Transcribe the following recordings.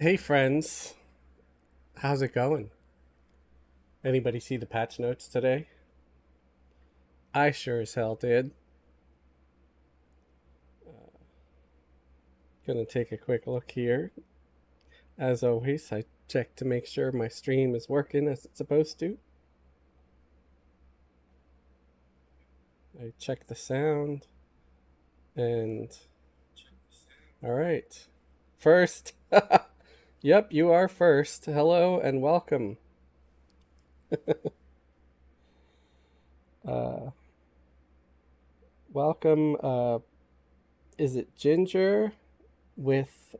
Hey friends, how's it going? Anybody see the patch notes today? I sure as hell did. Gonna take a quick look here. As always, I check to make sure my stream is working as it's supposed to. I check the sound and alright. First, yep, you are first. Hello and welcome. Uh, welcome, is it Ginger with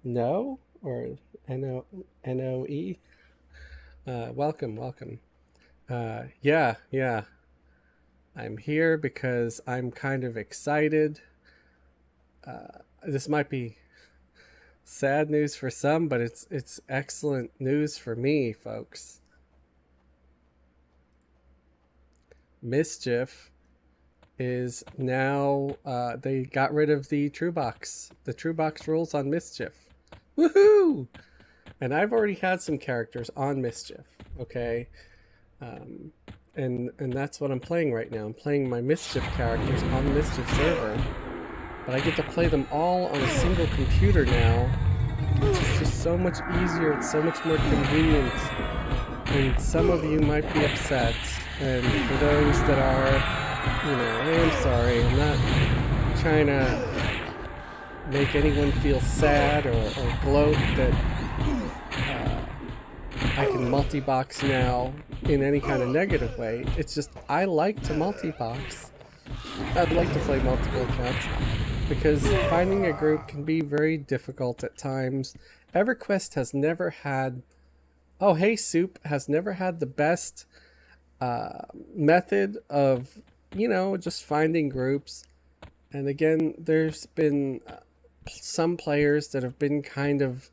no or N-O-E? Welcome. Yeah. I'm here because I'm kind of excited. This might be sad news for some, but it's excellent news for me, folks. Mischief is now they got rid of the true box. The true box rules on Mischief. Woohoo! And I've already had some characters on Mischief. Okay. Um, and that's what I'm playing right now. I'm playing my Mischief characters on the Mischief server, but I get to play them all on a single computer now. It's just so much easier. It's so much more convenient. And some of you might be upset, and for those that are, hey, I'm sorry. I'm not trying to make anyone feel sad or gloat that I can multi-box now in any kind of negative way. It's just I like to multi-box. I'd like to play multiple accounts because finding a group can be very difficult at times. Everquest has never had, oh hey Soup, has never had the best method of, just finding groups. And again, there's been some players that have been kind of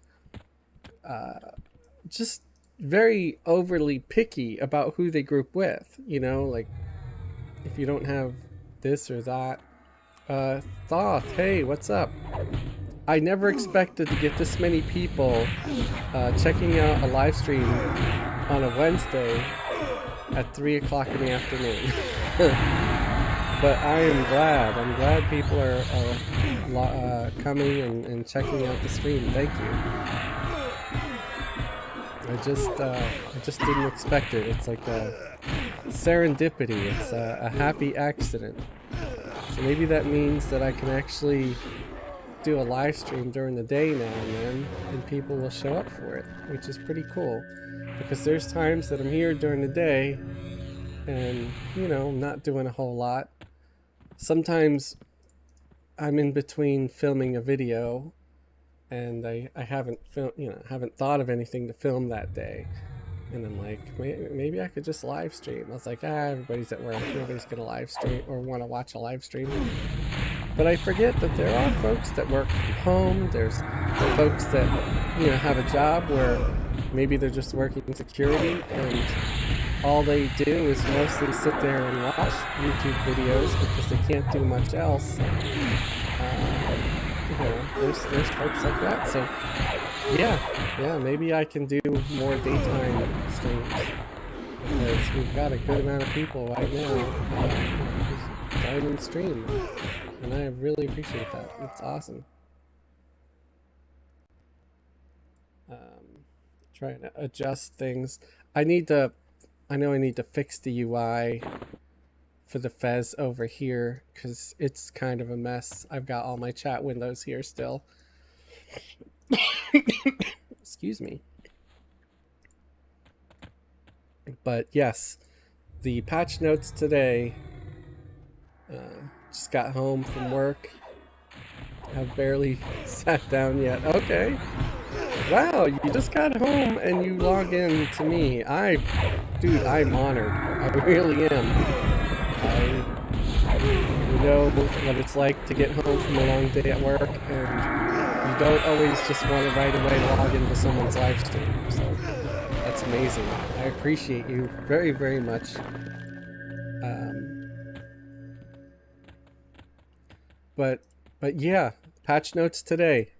just very overly picky about who they group with, like if you don't have this or that. Thoth, hey, what's up? I never expected to get this many people checking out a live stream on a Wednesday at 3 o'clock in the afternoon. But I am glad. I'm glad people are coming and checking out the stream. Thank you. I just didn't expect it. It's like a serendipity. It's a happy accident. So maybe that means that I can actually do a live stream during the day now and then, and people will show up for it, which is pretty cool. Because there's times that I'm here during the day and, not doing a whole lot. Sometimes I'm in between filming a video and I haven't haven't thought of anything to film that day, and I'm like, maybe I could just live stream. I was like, everybody's at work, nobody's gonna live stream or want to watch a live stream. But I forget that there are folks that work from home. There's folks that have a job where maybe they're just working security and all they do is mostly sit there and watch YouTube videos because they can't do much else. There's folks like that. So yeah, maybe I can do more daytime streams because we've got a good amount of people right now who's joining stream, and I really appreciate that. It's awesome. Trying to adjust things. I know I need to fix the UI for the Fez over here because it's kind of a mess. I've got all my chat windows here still. Excuse me. But yes, the patch notes today. Just got home from work. I've barely sat down yet. Okay. Wow, you just got home and you log in to me. Dude, I'm honored. I really am. You know what it's like to get home from a long day at work, and you don't always just want to right away log into someone's live stream. So that's amazing. I appreciate you very, very much. But yeah, patch notes today.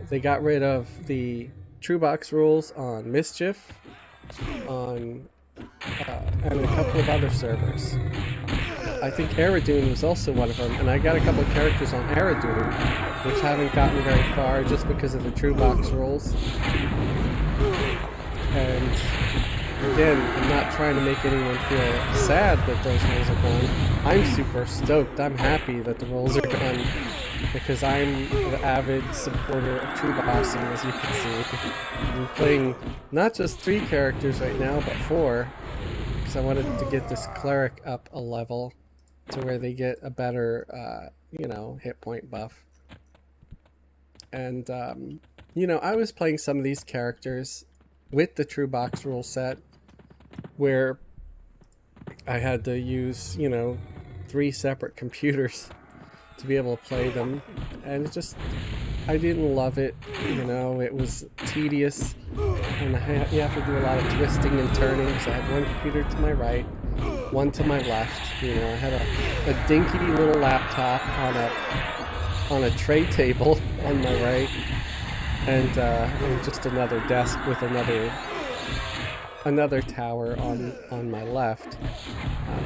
they got rid of the true box rules on Mischief, on and a couple of other servers. I think Eridoon was also one of them, and I got a couple of characters on Eridoon, which haven't gotten very far just because of the true box rules. And again, I'm not trying to make anyone feel sad that those rules are gone. I'm super stoked. I'm happy that the rules are gone because I'm an avid supporter of true boxing, as you can see. I'm playing not just 3 characters right now, but 4, because I wanted to get this cleric up a level to where they get a better, you know, hit point buff. And, you know, I was playing some of these characters with the true box rule set where I had to use, you know, 3 separate computers to be able to play them, and it just, I didn't love it. You know, it was tedious, and you have to do a lot of twisting and turning, because I had one computer to my right, one to my left. You know, I had a dinky little laptop on a tray table on my right, and just another desk with another tower on my left.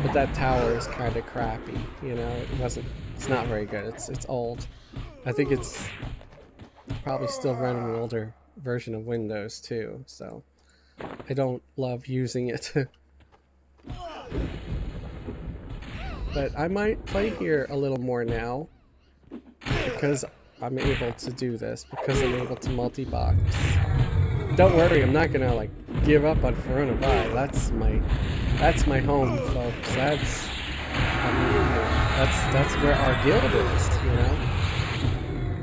But that tower is kind of crappy. You know, it's not very good. It's old. I think it's probably still running an older version of Windows too, so I don't love using it. But I might play here a little more now because I'm able to do this, because I'm able to multi-box. Don't worry, I'm not gonna like give up on Coronavirus. That's my home, folks. That's where our guild is, you know.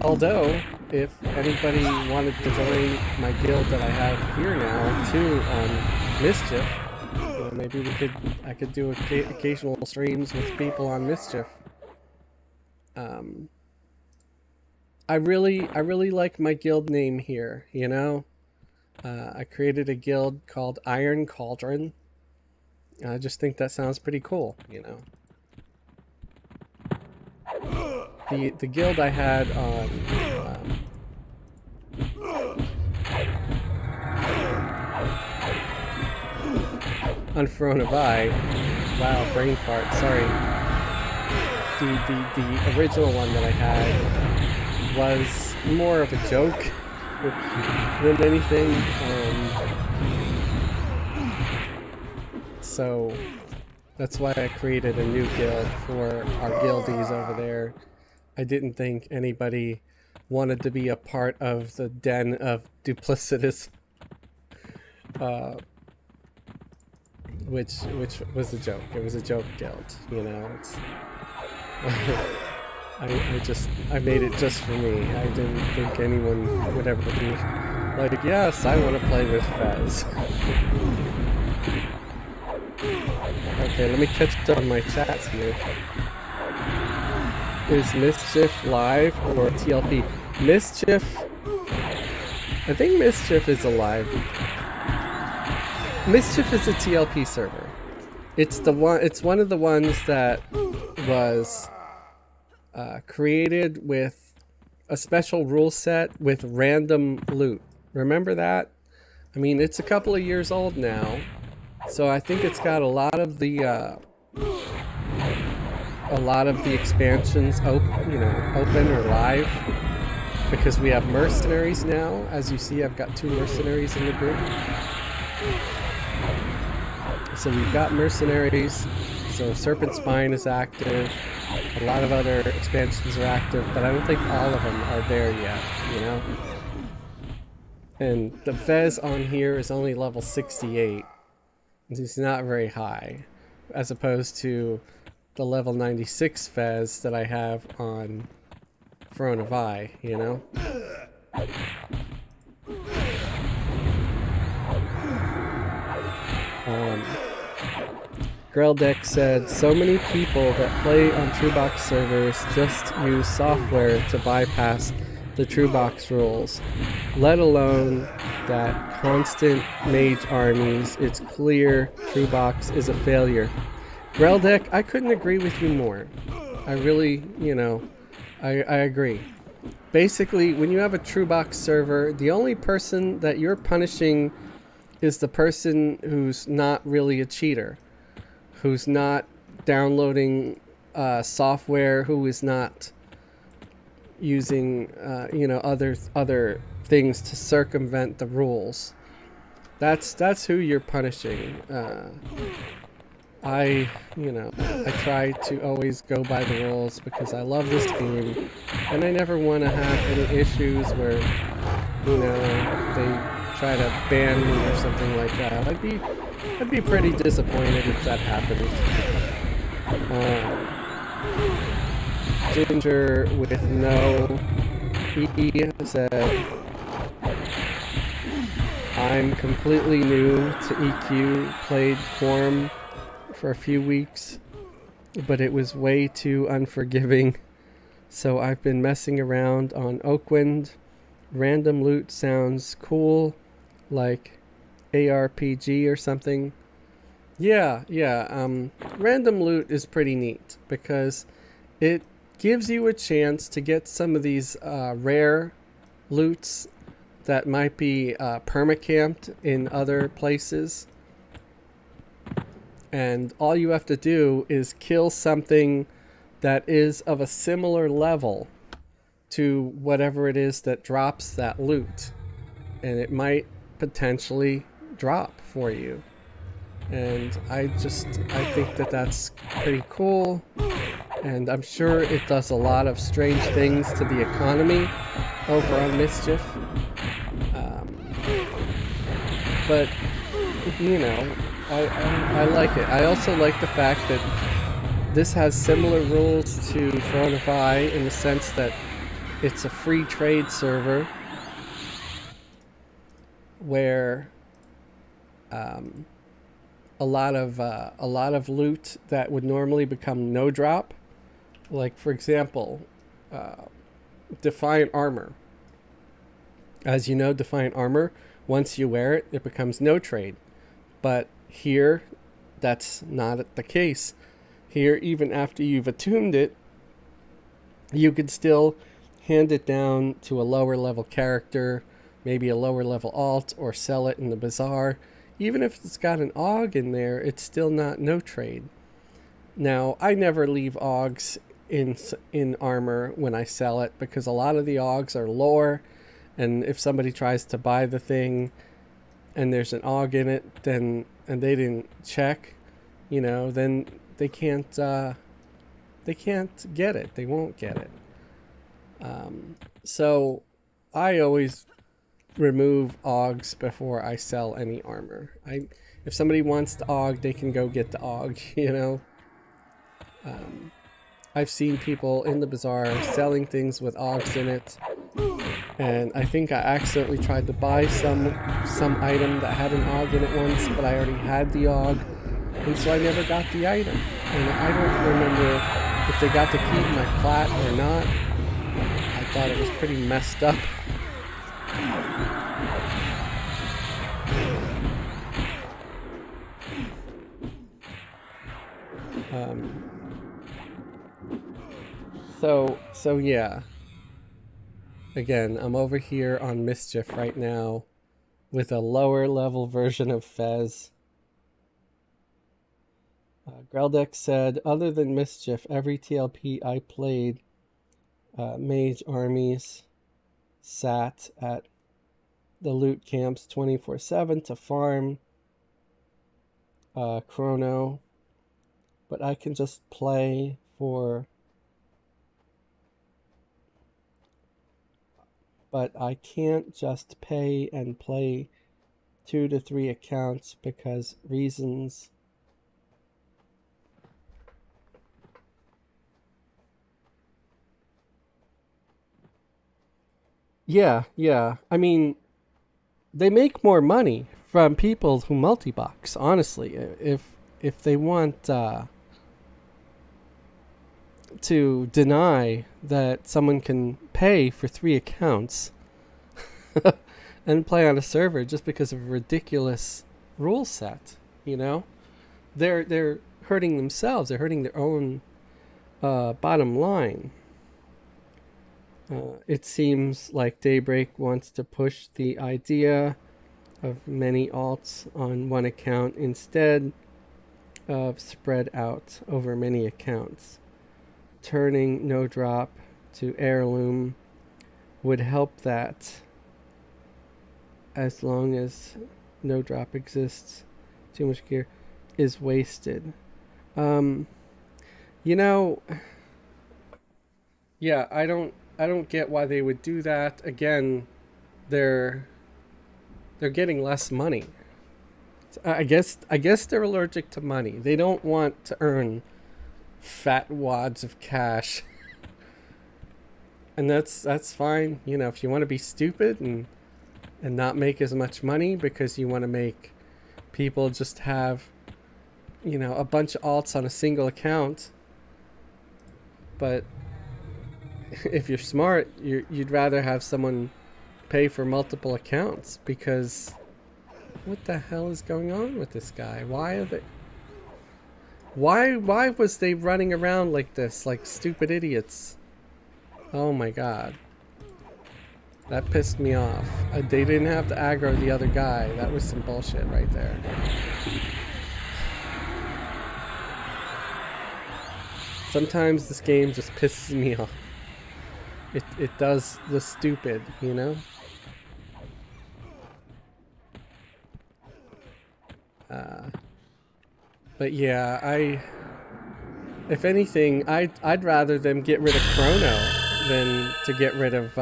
Although, if anybody wanted to join my guild that I have here now too on Mischief, you know, maybe I could do occasional streams with people on Mischief. I really like my guild name here, you know. I created a guild called Iron Cauldron. I just think that sounds pretty cool, you know. The guild I had on Coronavirus, wow, brain fart, sorry. The original one that I had was more of a joke than anything. So that's why I created a new guild for our guildies over there. I didn't think anybody wanted to be a part of the den of duplicitous, which was a joke. It was a joke guild, you know. I made it just for me. I didn't think anyone would ever be like, yes, I want to play with Fez. Okay, let me catch up on my chats here. Is Mischief live or TLP? Mischief, I think Mischief is alive. Mischief is a TLP server. It's one of the ones that was created with a special rule set with random loot. Remember that? I mean, it's a couple of years old now, so I think it's got a lot of the expansions open or live, because we have mercenaries now. As you see, I've got 2 mercenaries in the group. So we've got mercenaries. So Serpent Spine is active. A lot of other expansions are active, but I don't think all of them are there yet, you know? And the Fez on here is only level 68. It's not very high, as opposed to the level 96 Fez that I have on Coronavirus, you know? Greldeck said, so many people that play on TrueBox servers just use software to bypass the TrueBox rules, let alone that constant mage armies. It's clear TrueBox is a failure. Greldeck, I couldn't agree with you more. I really, you know, I agree. Basically, when you have a true box server, the only person that you're punishing is the person who's not really a cheater, who's not downloading software, who is not using other things to circumvent the rules. That's who you're punishing. I try to always go by the rules because I love this game, and I never want to have any issues where they try to ban me or something like that. I'd be pretty disappointed if that happened. Ginger with no E said, I'm completely new to EQ, played Quorum for a few weeks, but it was way too unforgiving, so I've been messing around on Oakwind. Random loot sounds cool, like ARPG or something. Yeah, random loot is pretty neat because it gives you a chance to get some of these rare loots that might be permacamped in other places. And all you have to do is kill something that is of a similar level to whatever it is that drops that loot. And it might potentially drop for you. And I think that that's pretty cool. And I'm sure it does a lot of strange things to the economy over on Mischief. But, I like it. I also like the fact that this has similar rules to Throne of I in the sense that it's a free trade server where a lot of loot that would normally become no drop, like for example, Defiant Armor. As you know, Defiant Armor, once you wear it, it becomes no trade. But here, that's not the case. Here, even after you've attuned it, you could still hand it down to a lower level character, maybe a lower level alt, or sell it in the bazaar. Even if it's got an AUG in there, it's still not no trade. Now, I never leave AUGs in armor when I sell it because a lot of the AUGs are lore, and if somebody tries to buy the thing and there's an AUG in it, and they didn't check, then they can't get it. They won't get it. So I always remove AUGs before I sell any armor. If somebody wants the AUG, they can go get the AUG, I've seen people in the bazaar selling things with AUGs in it, and I think I accidentally tried to buy some item that had an AUG in it once, but I already had the AUG, and so I never got the item. And I don't remember if they got to keep my plat or not. I thought it was pretty messed up. So yeah. Again, I'm over here on Mischief right now with a lower level version of Fez. Greldeck said, other than Mischief, every TLP I played, mage armies sat at the loot camps 24/7 to farm chrono, but I can just play but I can't just pay and play 2 to 3 accounts because reasons. Yeah. I mean, they make more money from people who multi-box, honestly. If they want to deny that someone can pay for 3 accounts and play on a server just because of a ridiculous rule set, they're hurting themselves. They're hurting their own bottom line. It seems like Daybreak wants to push the idea of many alts on one account instead of spread out over many accounts. Turning no drop to heirloom would help that, as long as no drop exists. Too much gear is wasted. You know, yeah, I don't get why they would do that. Again, they're getting less money. I guess they're allergic to money. They don't want to earn fat wads of cash. And that's fine. You know, if you want to be stupid and not make as much money because you want to make people just have, you know, a bunch of alts on a single account. But if you're smart, you'd rather have someone pay for multiple accounts, because what the hell is going on with this guy? Why are they... Why was they running around like this, like stupid idiots? Oh my god. That pissed me off. They didn't have to aggro the other guy. That was some bullshit right there. Sometimes this game just pisses me off. It does the stupid, you know? But yeah, if anything, I'd rather them get rid of Chrono than to get rid of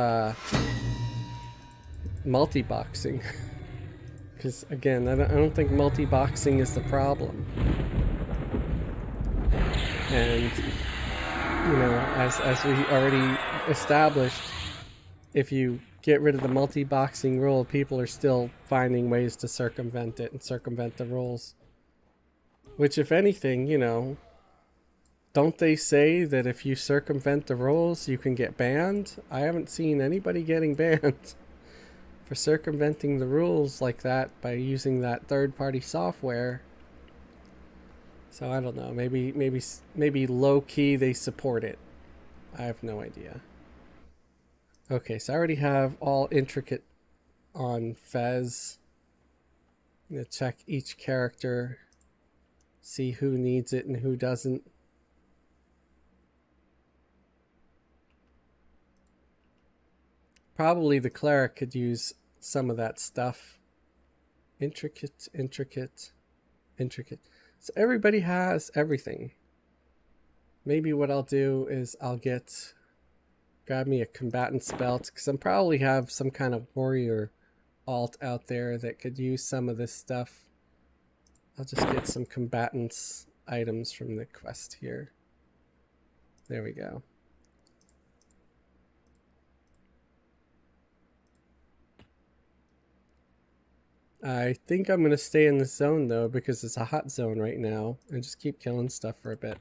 multi-boxing. Because again, I don't think multi-boxing is the problem. And you know, as we already established, if you get rid of the multi-boxing rule, people are still finding ways to circumvent it and circumvent the rules. Which, if anything, you know, don't they say that if you circumvent the rules, you can get banned? I haven't seen anybody getting banned for circumventing the rules like that by using that third-party software. So I don't know. Maybe low-key they support it. I have no idea. Okay, so I already have all intricate on Fez. I'm gonna check each character, see who needs it and who doesn't. Probably the cleric could use some of that stuff. Intricate. So everybody has everything. Maybe what I'll do is I'll grab me a combatant's belt, because I'm probably have some kind of warrior alt out there that could use some of this stuff. I'll just get some combatants items from the quest here. There we go. I think I'm going to stay in this zone, though, because it's a hot zone right now, and just keep killing stuff for a bit.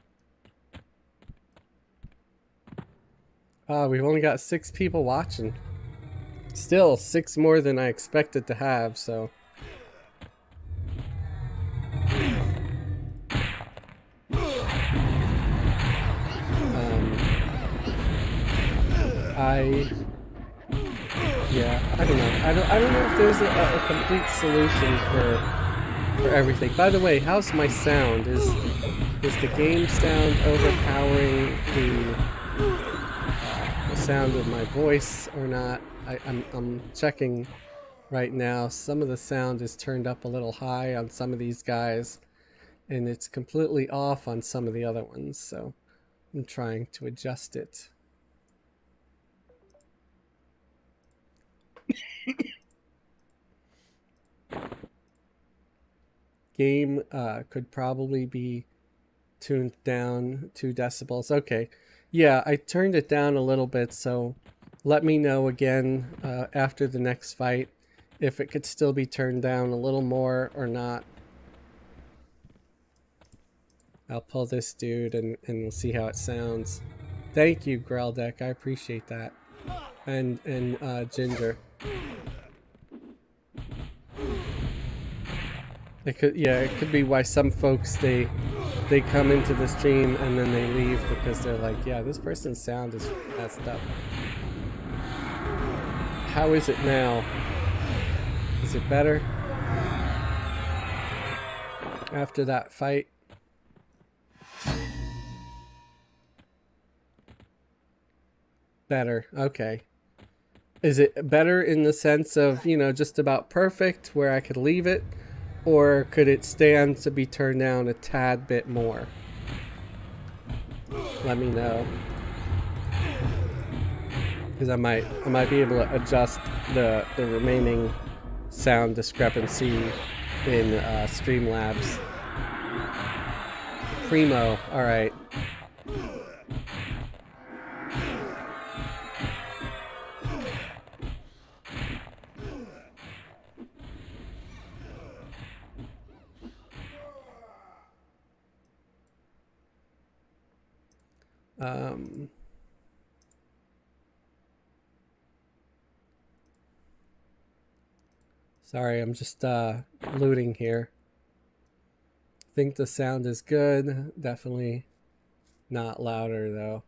We've only got 6 people watching. Still, 6 more than I expected to have, so... Yeah, I don't know. I don't know if there's a complete solution for everything. By the way, how's my sound? Is the game sound overpowering the sound of my voice or not? I'm checking right now. Some of the sound is turned up a little high on some of these guys, and it's completely off on some of the other ones, so I'm trying to adjust it. Game could probably be tuned down 2 decibels. Okay, yeah, I turned it down a little bit, so let me know again after the next fight if it could still be turned down a little more or not. I'll pull this dude and we'll see how it sounds. Thank you, Greldeck, I appreciate that. And Ginger. It could be why some folks they come into the stream and then they leave because they're like, yeah, this person's sound is messed up. how is it now? Is it better? After that fight? Better, okay. Is it better in the sense of, you know, just about perfect where I could leave it? Or could it stand to be turned down a tad bit more? Let me know. Because I might be able to adjust the remaining sound discrepancy in Streamlabs. Primo, alright. Sorry, I'm just looting here. Think the sound is good. Definitely not louder though.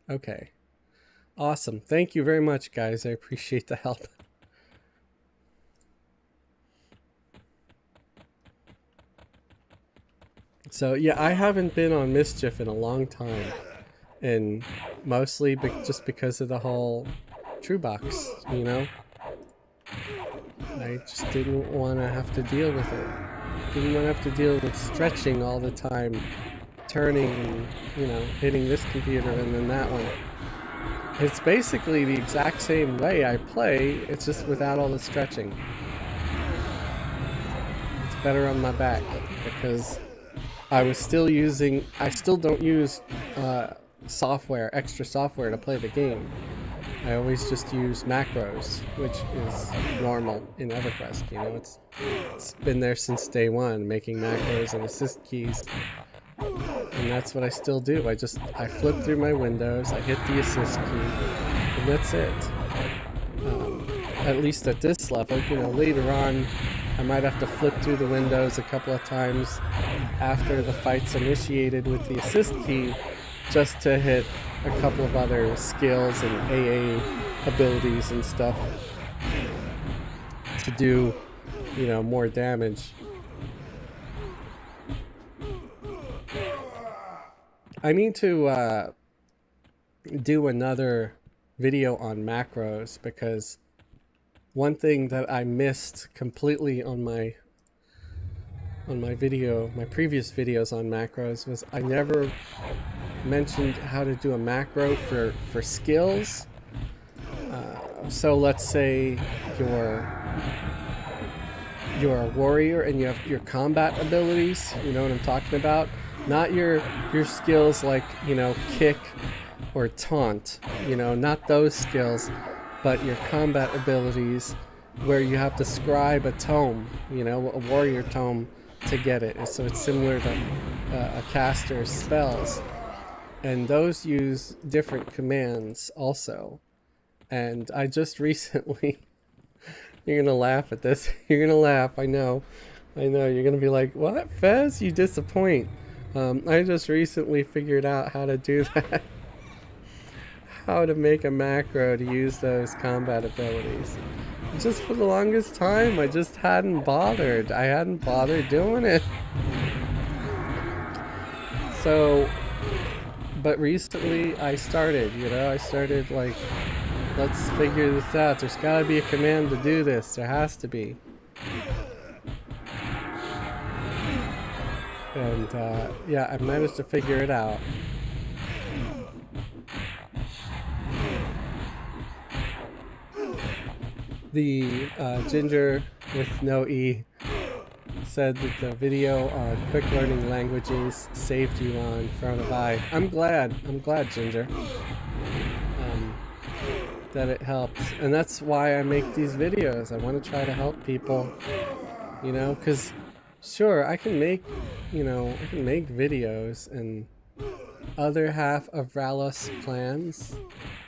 Okay. Awesome. Thank you very much, guys. I appreciate the help. So yeah, I haven't been on Mischief in a long time, and mostly just because of the whole True Box, you know? I just didn't want to have to deal with it. Didn't want to have to deal with stretching all the time, turning and, you know, hitting this computer and then that one. It's basically the exact same way I play, it's just without all the stretching. It's better on my back because I still don't use software, extra software to play the game. I always just use macros, which is normal in Everquest. You know, it's been there since day one, making macros and assist keys. And that's what I still do. I flip through my windows, I hit the assist key, and that's it. At least at this level. You know, later on, I might have to flip through the windows a couple of times after the fight's initiated with the assist key, just to hit a couple of other skills and AA abilities and stuff to do, you know, more damage. I need to do another video on macros, because one thing that I missed completely on my previous videos on macros was I never mentioned how to do a macro for skills. So let's say you're a warrior and you have your combat abilities, you know what I'm talking about? Not your skills like, you know, kick or taunt, you know, not those skills, but your combat abilities where you have to scribe a tome, you know, a warrior tome to get it. So it's similar to a caster's spells. And those use different commands also. And I just recently, you're gonna laugh at this, you're gonna laugh, I know, you're gonna be like, what, Fez, you disappoint. I just recently figured out how to do that. How to make a macro to use those combat abilities. Just for the longest time, I just hadn't bothered. I hadn't bothered doing it. So, but recently I started, you know, like, let's figure this out. There's gotta be a command to do this. There has to be. And yeah, I managed to figure it out. The Ginger with no E said that the video on quick learning languages saved you on front of eye. I'm glad, Ginger, that it helps. And that's why I make these videos. I want to try to help people, you know, because sure, I can make videos and other half of Ralos plans.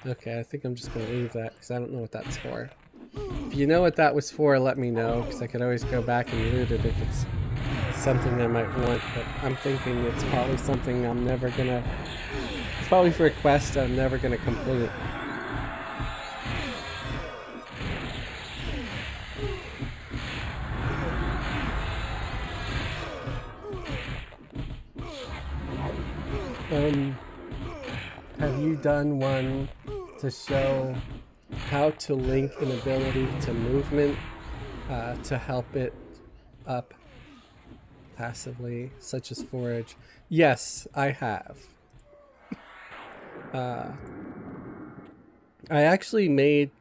Okay, I think I'm just going to leave that because I don't know what that's for. If you know what that was for, let me know, because I could always go back and loot it if it's something I might want, but I'm thinking it's probably something I'm never gonna It's probably for a quest I'm never going to complete. Have you done one to show how to link an ability to movement to help it up passively, such as forage? Yes, I have. I actually made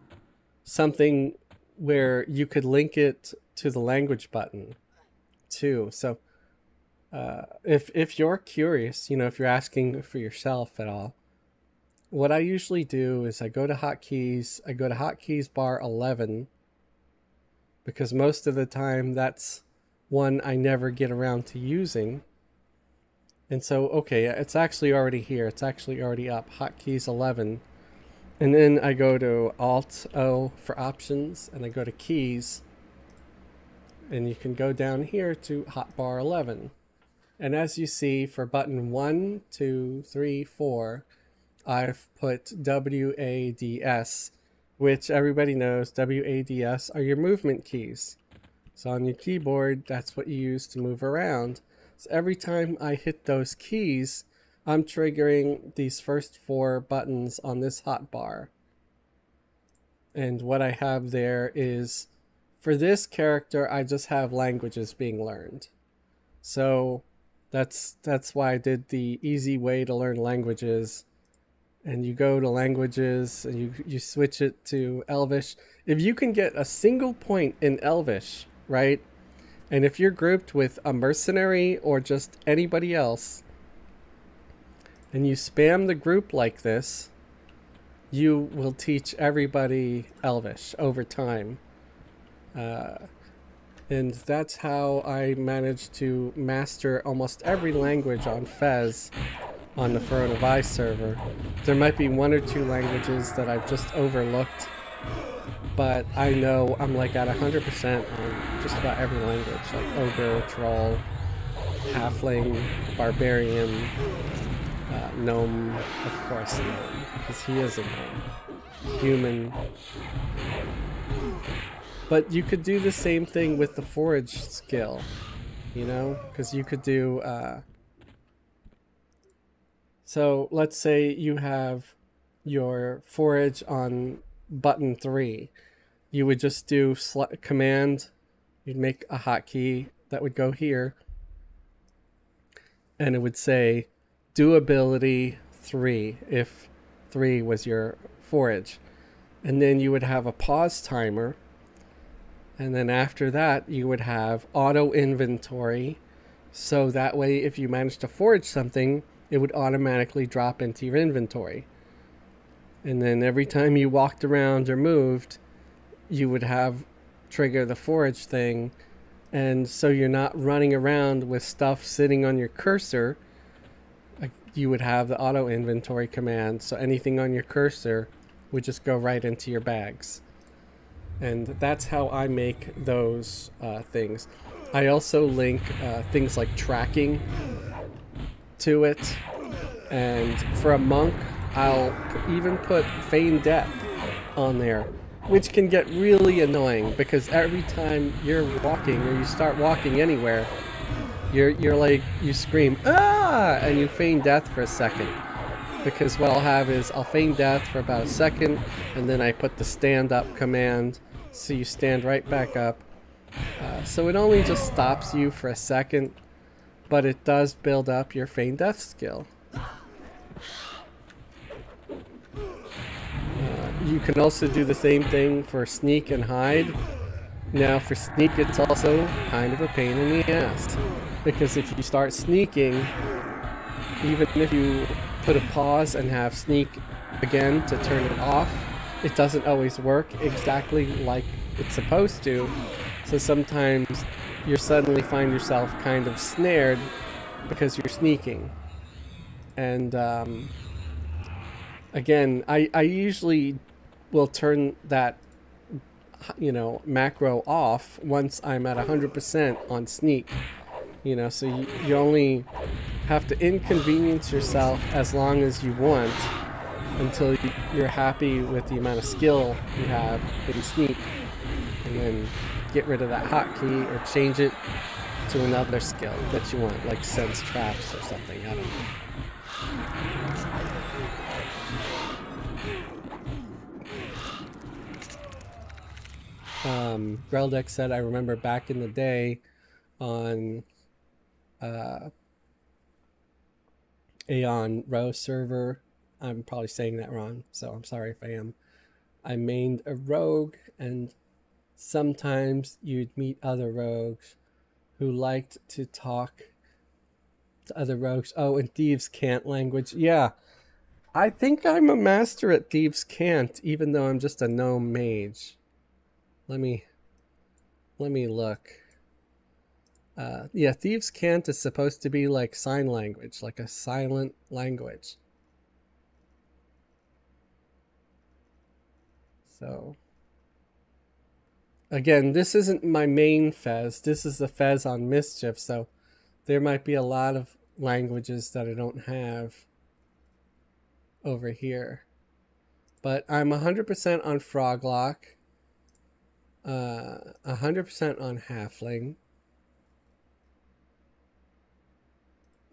something where you could link it to the language button too. So if you're curious, you know, if you're asking for yourself at all, what I usually do is I go to hotkeys, bar 11, because most of the time that's one I never get around to using. And so, okay, it's actually already here. It's actually already up, hotkeys 11. And then I go to Alt-O for options, and I go to keys. And you can go down here to hotbar 11. And as you see, for button 1, 2, 3, 4, I've put WADS, which everybody knows WADS are your movement keys. So on your keyboard, that's what you use to move around. So every time I hit those keys, I'm triggering these first 4 buttons on this hotbar. And what I have there is, for this character, I just have languages being learned. So that's why I did the easy way to learn languages. And you go to languages and you switch it to Elvish. If you can get a single point in Elvish, right? And if you're grouped with a mercenary or just anybody else, and you spam the group like this, you will teach everybody Elvish over time. And that's how I managed to master almost every language on Fez on the Throne of Ice server. There might be 1 or 2 languages that I've just overlooked, but I know I'm like at 100% on just about every language, like Ogre, Troll, Halfling, Barbarian, Gnome, of course Gnome, because he is a gnome. Human. But you could do the same thing with the forage skill, you know, because you could do so let's say you have your forage on button 3. You would just do command, you'd make a hotkey that would go here, and it would say do ability 3 if 3 was your forage. And then you would have a pause timer, and then after that you would have auto inventory, so that way if you manage to forage something, it would automatically drop into your inventory. And then every time you walked around or moved, you would have trigger the forage thing. And so you're not running around with stuff sitting on your cursor. You would have the auto inventory command. So anything on your cursor would just go right into your bags. And that's how I make those things. I also link things like tracking to it, and for a monk I'll even put feign death on there, which can get really annoying because every time you're walking or you start walking anywhere, you're like, you scream ah, and you feign death for a second, because what I'll have is I'll feign death for about a second, and then I put the stand up command so you stand right back up. So it only just stops you for a second, but it does build up your feign death skill. You can also do the same thing for sneak and hide. Now for sneak, it's also kind of a pain in the ass, because if you start sneaking, even if you put a pause and have sneak again to turn it off, it doesn't always work exactly like it's supposed to. So sometimes you suddenly find yourself kind of snared because you're sneaking. And again, I usually will turn that, you know, macro off once I'm at 100% on sneak. You know, so you only have to inconvenience yourself as long as you want until you're happy with the amount of skill you have in Sneak, and then get rid of that hotkey or change it to another skill that you want, like sense traps or something. I don't know. Greldeck said, I remember back in the day on Aeon Row server, I'm probably saying that wrong, so I'm sorry if I am. I mained a rogue, and sometimes you'd meet other rogues who liked to talk to other rogues. Oh, and Thieves Can't language. Yeah, I think I'm a master at Thieves Can't, even though I'm just a gnome mage. Let me look. Yeah, Thieves Can't is supposed to be like sign language, like a silent language. So, again, this isn't my main fez. This is the fez on Mischief, so there might be a lot of languages that I don't have over here. But I'm 100% on Froglock, 100% on Halfling,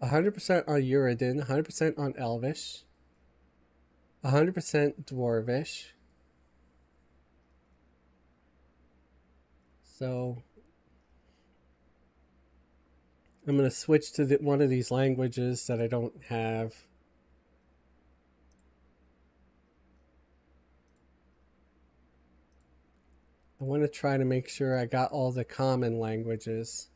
100% on Uridin, 100% on Elvish, 100% Dwarvish. So I'm going to switch to one of these languages that I don't have. I want to try to make sure I got all the common languages.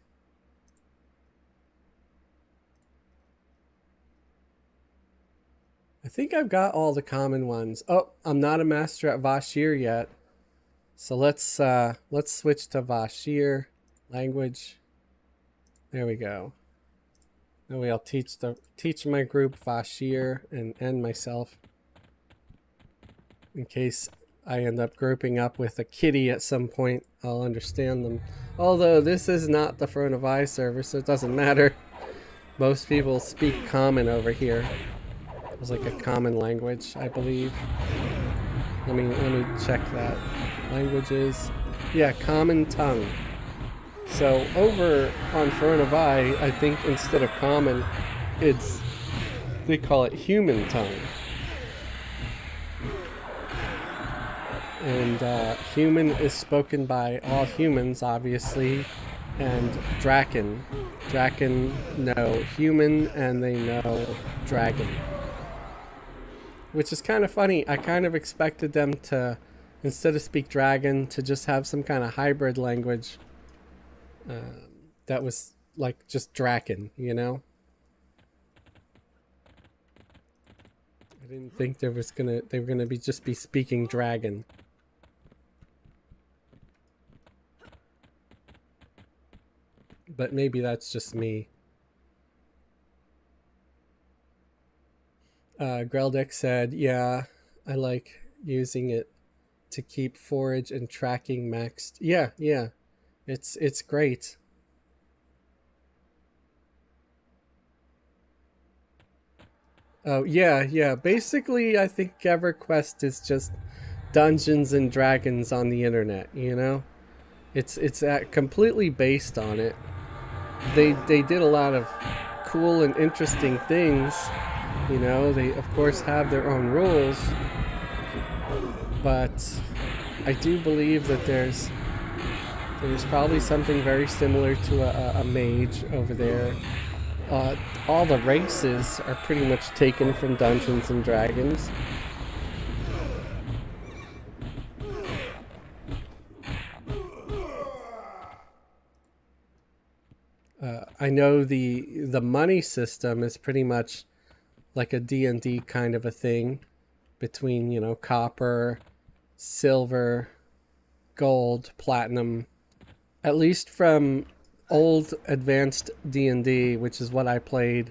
I think I've got all the common ones. Oh, I'm not a master at Vashir yet. So let's switch to Vashir language. There we go. That way I'll teach my group Vashir and myself, in case I end up grouping up with a kitty at some point. I'll understand them. Although this is not the Throne of Eye server, so it doesn't matter. Most people speak common over here. It's like a common language, I believe. Let me check that. Languages. Yeah, common tongue. So over on Throne of Eye, I think instead of common, they call it human tongue. And human is spoken by all humans, obviously, and Draken. Draken know human, and they know dragon. Which is kind of funny. I kind of expected them to, instead of speak dragon, to just have some kind of hybrid language that was like just Draken, you know? I didn't think they were gonna be speaking dragon. But maybe that's just me. Greldeck said, yeah, I like using it to keep forage and tracking maxed. Yeah, it's great. Oh, yeah. Basically, I think Everquest is just Dungeons and Dragons on the internet, you know? It's completely based on it. They did a lot of cool and interesting things. You know, they of course have their own rules, but I do believe that there's probably something very similar to a mage over there. All the races are pretty much taken from Dungeons and Dragons. I know the money system is pretty much like a D&D kind of a thing, between, you know, copper, silver, gold, platinum, at least from old advanced D&D, which is what I played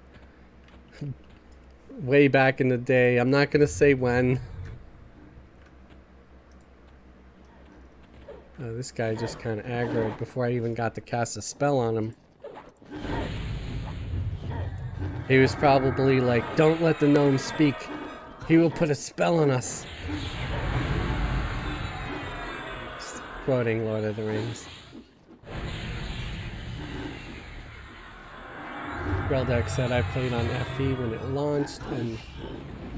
way back in the day. I'm not going to say when. This guy just kind of aggroed before I even got to cast a spell on him. He was probably like, don't let the gnome speak. He will put a spell on us. Just quoting Lord of the Rings. Greldeck said I played on FE when it launched and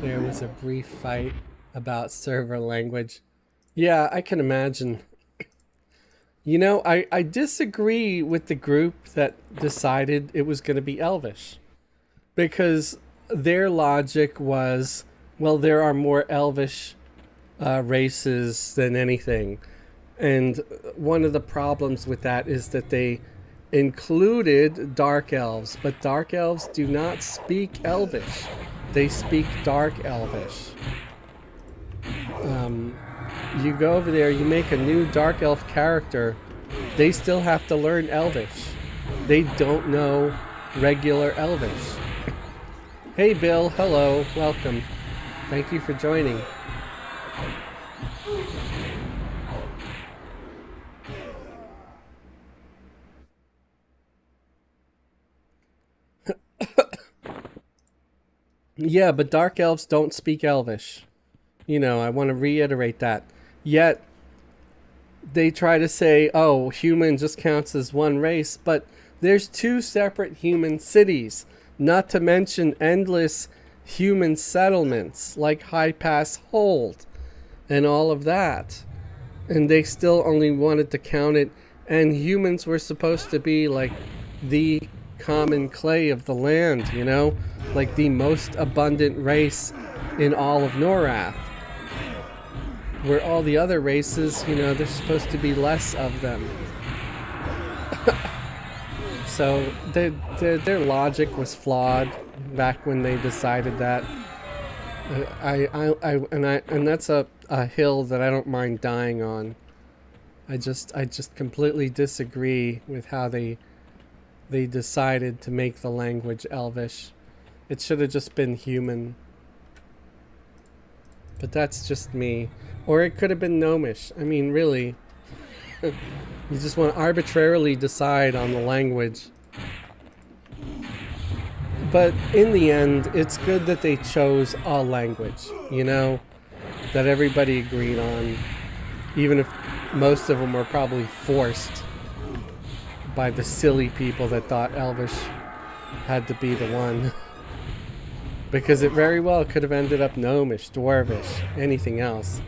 there was a brief fight about server language. Yeah, I can imagine. You know, I disagree with the group that decided it was going to be Elvish. Because their logic was, well, there are more Elvish races than anything. And one of the problems with that is that they included Dark Elves, but Dark Elves do not speak Elvish. They speak Dark Elvish. You go over there, you make a new Dark Elf character, they still have to learn Elvish. They don't know regular Elvish. Hey Bill, hello, welcome. Thank you for joining. Yeah, but Dark Elves don't speak Elvish. You know, I want to reiterate that. Yet, they try to say, oh, human just counts as one race, but there's two separate human cities, not to mention endless human settlements like High Pass Hold and all of that. And they still only wanted to count it, and humans were supposed to be like the common clay of the land, you know? Like the most abundant race in all of Norath. Where all the other races, you know, there's supposed to be less of them. So their logic was flawed back when they decided that. And that's a hill that I don't mind dying on. I just completely disagree with how they decided to make the language Elvish. It should have just been human. But that's just me. Or it could have been Gnomish. I mean, really. You just want to arbitrarily decide on the language. But in the end, it's good that they chose a language, you know? That everybody agreed on. Even if most of them were probably forced by the silly people that thought Elvish had to be the one. Because it very well could have ended up Gnomish, Dwarvish, anything else.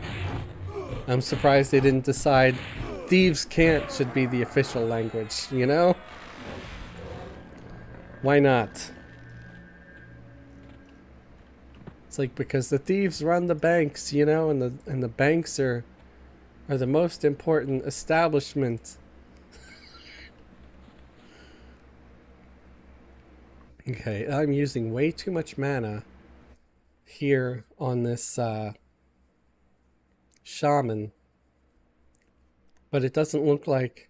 I'm surprised they didn't decide Thieves' Cant should be the official language, you know? Why not? It's like because the thieves run the banks, you know, and the banks are the most important establishment. Okay, I'm using way too much mana here on this shaman, but it doesn't look like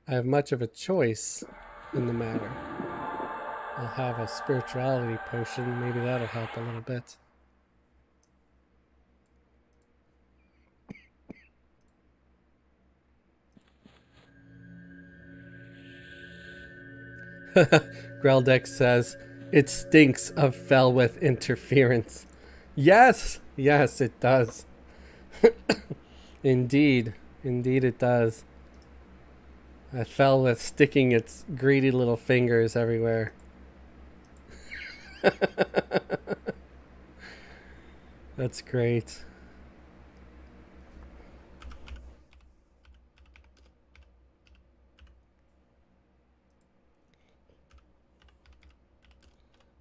I have much of a choice in the matter. I'll have a spirituality potion, maybe that'll help a little bit. Greldeck says, it stinks of Felwith interference. Yes, yes, it does. Indeed, indeed it does. Felwith sticking its greedy little fingers everywhere. That's great.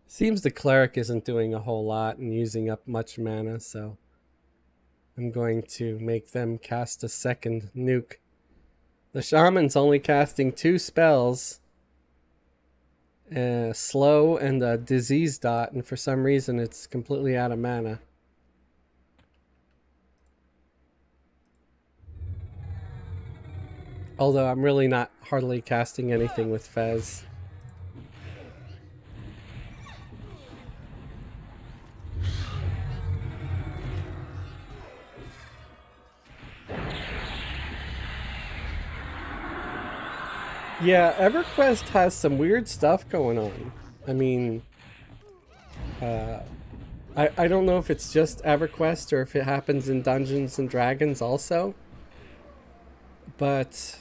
Seems the cleric isn't doing a whole lot and using up much mana, so I'm going to make them cast a second nuke. The shaman's only casting 2 spells, slow and a disease dot, and for some reason it's completely out of mana. Although I'm really not hardly casting anything with Fez. Yeah, Everquest has some weird stuff going on. I mean, I don't know if it's just EverQuest or if it happens in Dungeons and Dragons also. But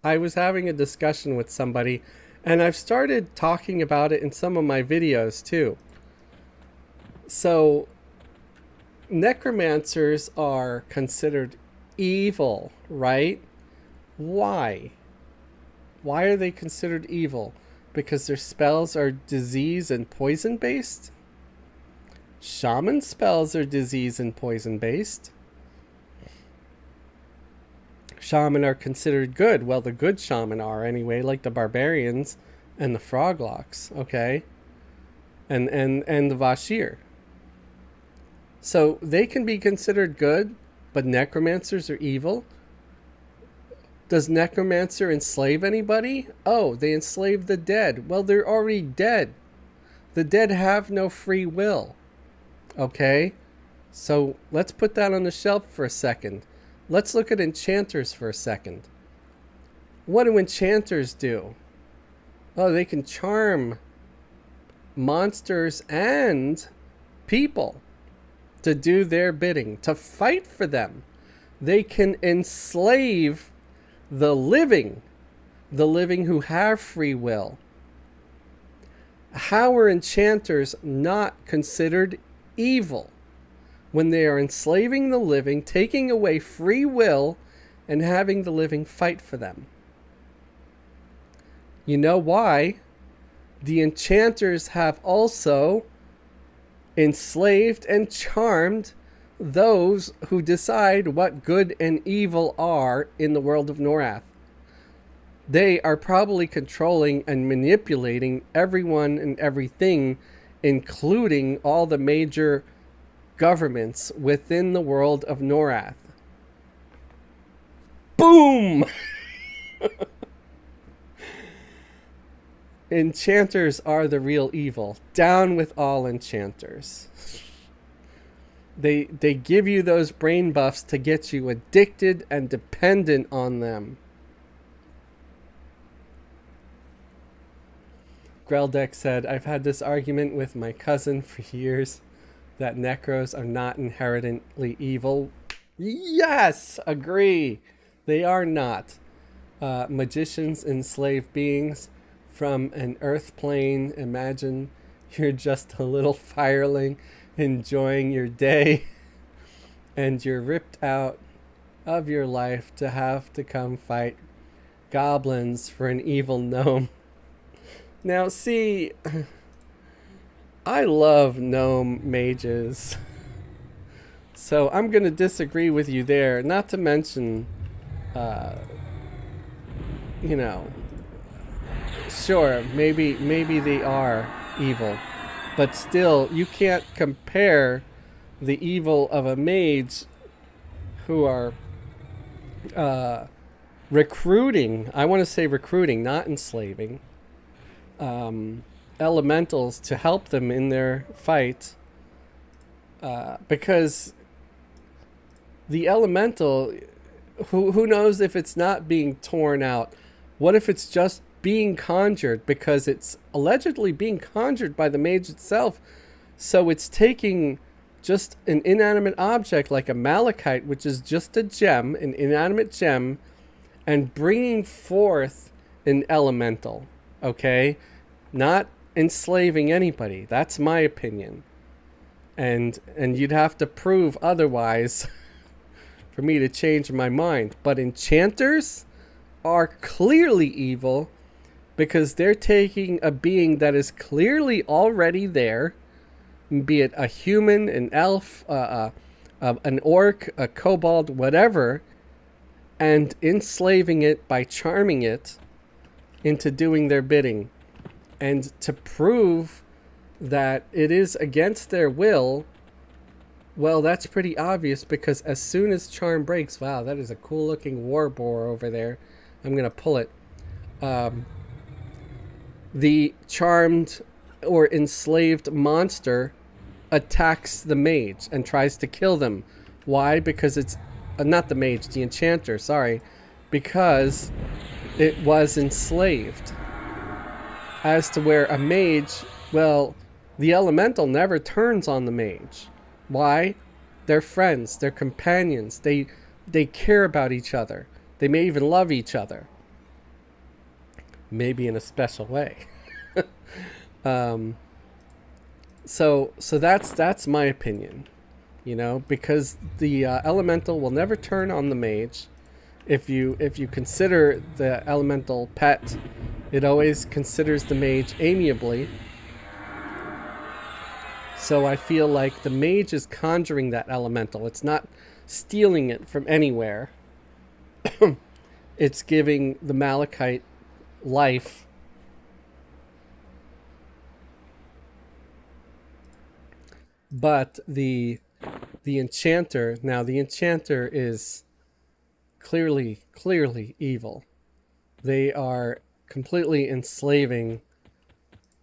I was having a discussion with somebody, and I've started talking about it in some of my videos too. So, necromancers are considered evil, right? Why? Why are they considered evil? Because their spells are disease and poison based? Shaman spells are disease and poison based. Shaman are considered good. Well, the good shaman are anyway, like the barbarians and the froglocks, okay? And the Vashir. So they can be considered good, but necromancers are evil. Does necromancer enslave anybody? Oh, they enslave the dead. Well, they're already dead. The dead have no free will. Okay? So let's put that on the shelf for a second. Let's look at enchanters for a second. What do enchanters do? Oh, they can charm monsters and people to do their bidding, to fight for them. They can enslave the living who have free will. How are enchanters not considered evil when they are enslaving the living, taking away free will, and having the living fight for them? You know why? The enchanters have also enslaved and charmed those who decide what good and evil are in the world of Norath. They are probably controlling and manipulating everyone and everything, including all the major governments within the world of Norath. Boom! Enchanters are the real evil. Down with all enchanters. They give you those brain buffs to get you addicted and dependent on them. Greldek said, I've had this argument with my cousin for years that necros are not inherently evil. Yes! Agree! They are not. Magicians enslave beings from an earth plane. Imagine you're just a little fireling enjoying your day and you're ripped out of your life to have to come fight goblins for an evil gnome. Now see, I love gnome mages, so I'm gonna disagree with you there. Not to mention, you know, sure, maybe they are evil, but still, you can't compare the evil of a mage who are recruiting, I want to say recruiting, not enslaving, elementals to help them in their fight, because the elemental, who knows if it's not being torn out? What if it's just being conjured, because it's allegedly being conjured by the mage itself? So it's taking just an inanimate object like a malachite, which is just a gem, an inanimate gem, and bringing forth an elemental, okay? Not enslaving anybody. That's my opinion. And you'd have to prove otherwise for me to change my mind. But enchanters are clearly evil, because they're taking a being that is clearly already there, be it a human, an elf, an orc, a kobold, whatever, and enslaving it by charming it into doing their bidding. And to prove that it is against their will, well, that's pretty obvious, because as soon as charm breaks, wow, that is a cool looking war boar over there. I'm going to pull it. The charmed or enslaved monster attacks the mage and tries to kill them. Why? Because it's not the mage, the enchanter, sorry, because it was enslaved. As to where a mage, well, The elemental never turns on the mage. Why? They're friends, they're companions, they care about each other. They may even love each other. Maybe in a special way. um, so that's my opinion, you know, because the elemental will never turn on the mage. If you consider the elemental pet, it always considers the mage amiably. So I feel like the mage is conjuring that elemental. It's not stealing it from anywhere. It's giving the Malachite life. But the enchanter, now the enchanter is clearly evil. They are completely enslaving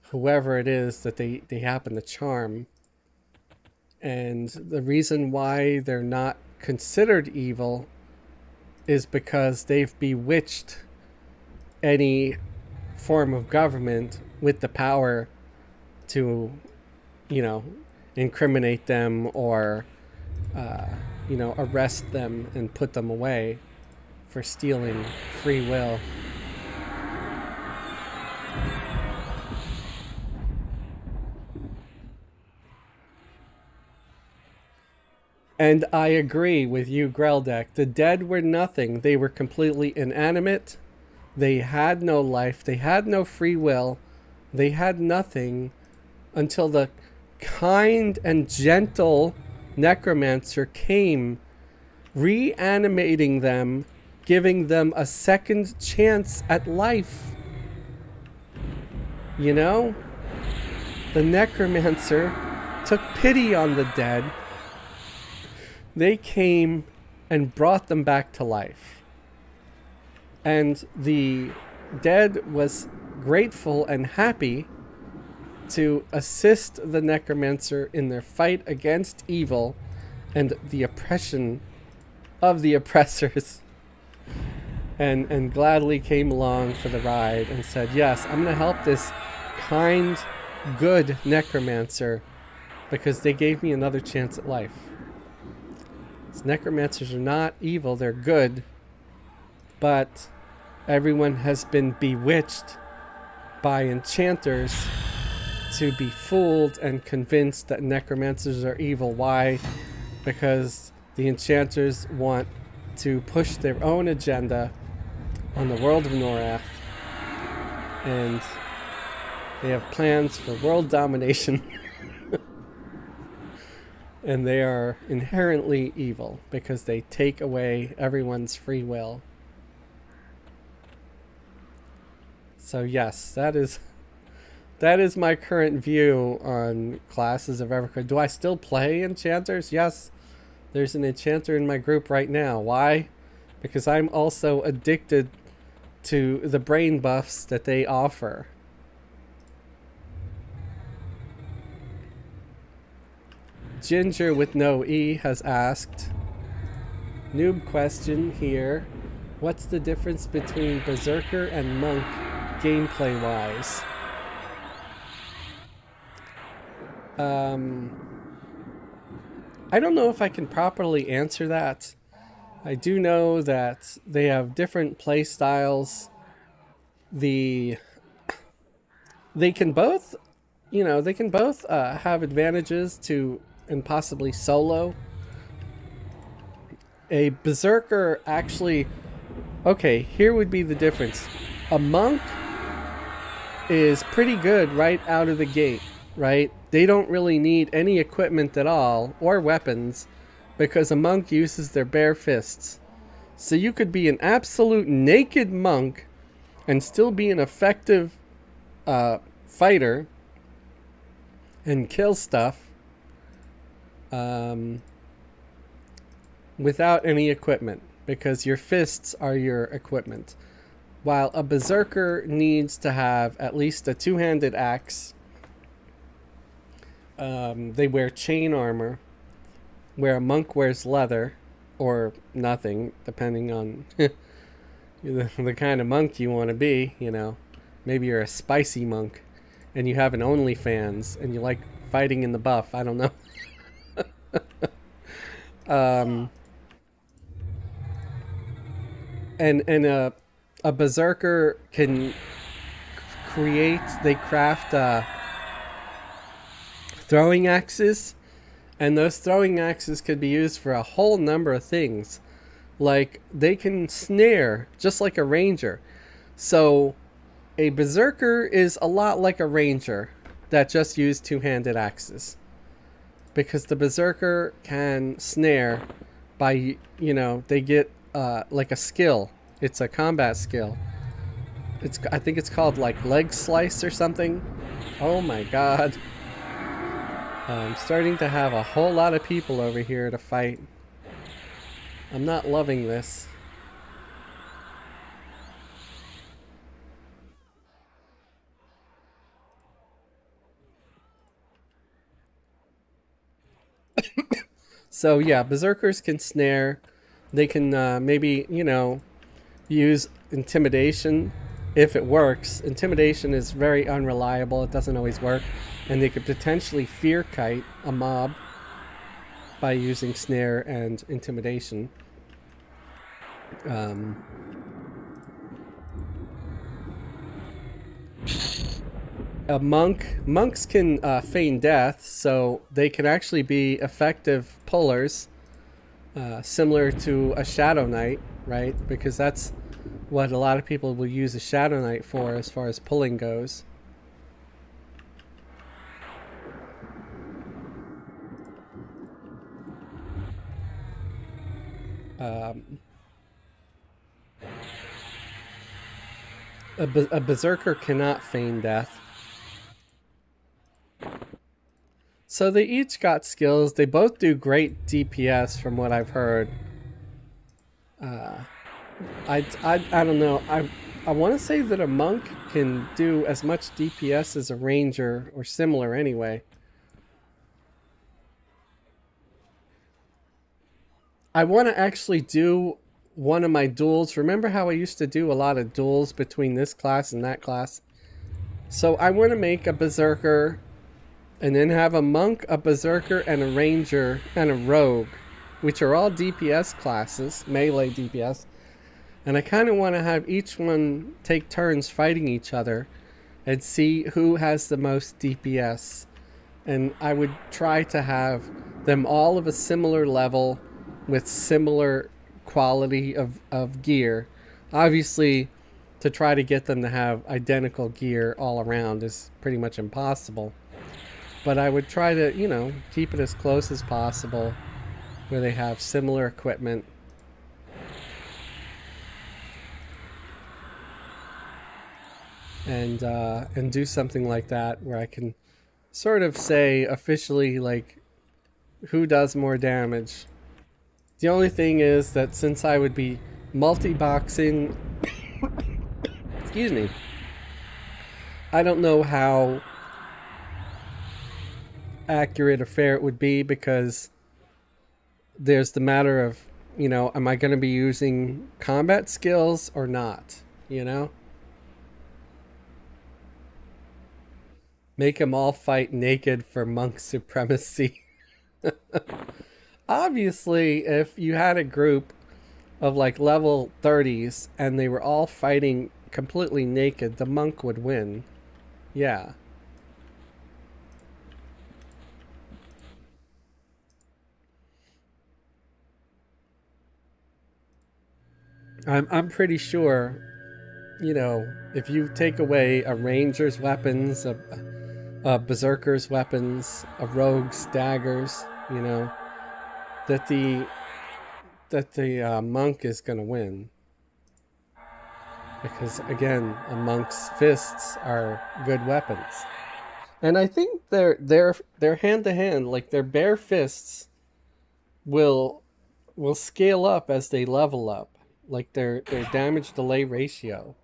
whoever it is that they happen to charm. And the reason why they're not considered evil is because they've bewitched any form of government with the power to, you know, incriminate them or, you know, arrest them and put them away for stealing free will. And I agree with you, Greldek. The dead were nothing. They were completely inanimate. They had no life. They had no free will. They had nothing until the kind and gentle necromancer came, reanimating them, giving them a second chance at life. You know? The necromancer took pity on the dead. They came and brought them back to life. And the dead was grateful and happy to assist the necromancer in their fight against evil and the oppression of the oppressors. And gladly came along for the ride and said, yes, I'm going to help this kind, good necromancer because they gave me another chance at life. Necromancers are not evil, they're good, but everyone has been bewitched by enchanters to be fooled and convinced that necromancers are evil. Why? Because the enchanters want to push their own agenda on the world of Norath, and they have plans for world domination. And they are inherently evil because they take away everyone's free will. So yes, that is my current view on classes of Everquest. Do I still play enchanters? Yes. There's an enchanter in my group right now. Why? Because I'm also addicted to the brain buffs that they offer. Ginger with no E has asked, noob question here, what's the difference between Berserker and Monk gameplay wise? I don't know if I can properly answer that. I do know that they have different play styles. They can both, you know, they can both have advantages to and possibly solo. A Berserker actually, okay, here would be the difference. A Monk is pretty good right out of the gate, right? They don't really need any equipment at all or weapons because a Monk uses their bare fists. So you could be an absolute naked monk and still be an effective fighter and kill stuff without any equipment, because your fists are your equipment. While a Berserker needs to have at least a two-handed axe. They wear chain armor, where a monk wears leather, or nothing, depending on the kind of monk you want to be, you know. Maybe you're a spicy monk and you have an OnlyFans and you like fighting in the buff. I don't know. um, and a berserker can create. They craft throwing axes, and those throwing axes could be used for a whole number of things. Like they can snare just like a ranger. So a berserker is a lot like a ranger that just used two-handed axes, because the berserker can snare by, they get like a skill. It's a combat skill. I think it's called like leg slice or something. Oh my god. I'm starting to have a whole lot of people over here to fight. I'm not loving this. So yeah, berserkers can snare. They can maybe, use intimidation if it works. Intimidation is very unreliable. It doesn't always work. And they could potentially fear kite a mob by using snare and intimidation. Monks can feign death, so they can actually be effective pullers, similar to a Shadow Knight, right? Because that's what a lot of people will use a Shadow Knight for as far as pulling goes. A berserker cannot feign death. So they each got skills. They both do great DPS from what I've heard. I don't know. I want to say that a monk can do as much DPS as a ranger or similar anyway. I want to actually do one of my duels. Remember how I used to do a lot of duels between this class and that class? So I want to make a berserker and then have a monk, a berserker, and a ranger, and a rogue, which are all DPS classes, melee DPS. And I kind of want to have each one take turns fighting each other and see who has the most DPS. And I would try to have them all of a similar level with similar quality of gear. Obviously, to try to get them to have identical gear all around is pretty much impossible. But I would try to, keep it as close as possible where they have similar equipment. And do something like that where I can sort of say officially, like, who does more damage. The only thing is that since I would be multi-boxing, excuse me, I don't know how accurate or fair it would be, because there's the matter of, am I going to be using combat skills or not, Make them all fight naked for monk supremacy. Obviously, if you had a group of like level 30s and they were all fighting completely naked, the monk would win. Yeah. I'm pretty sure, if you take away a ranger's weapons, a berserker's weapons, a rogue's daggers, that the monk is going to win. Because again, a monk's fists are good weapons. And I think they're hand to hand, like their bare fists will scale up as they level up, like their damage delay ratio.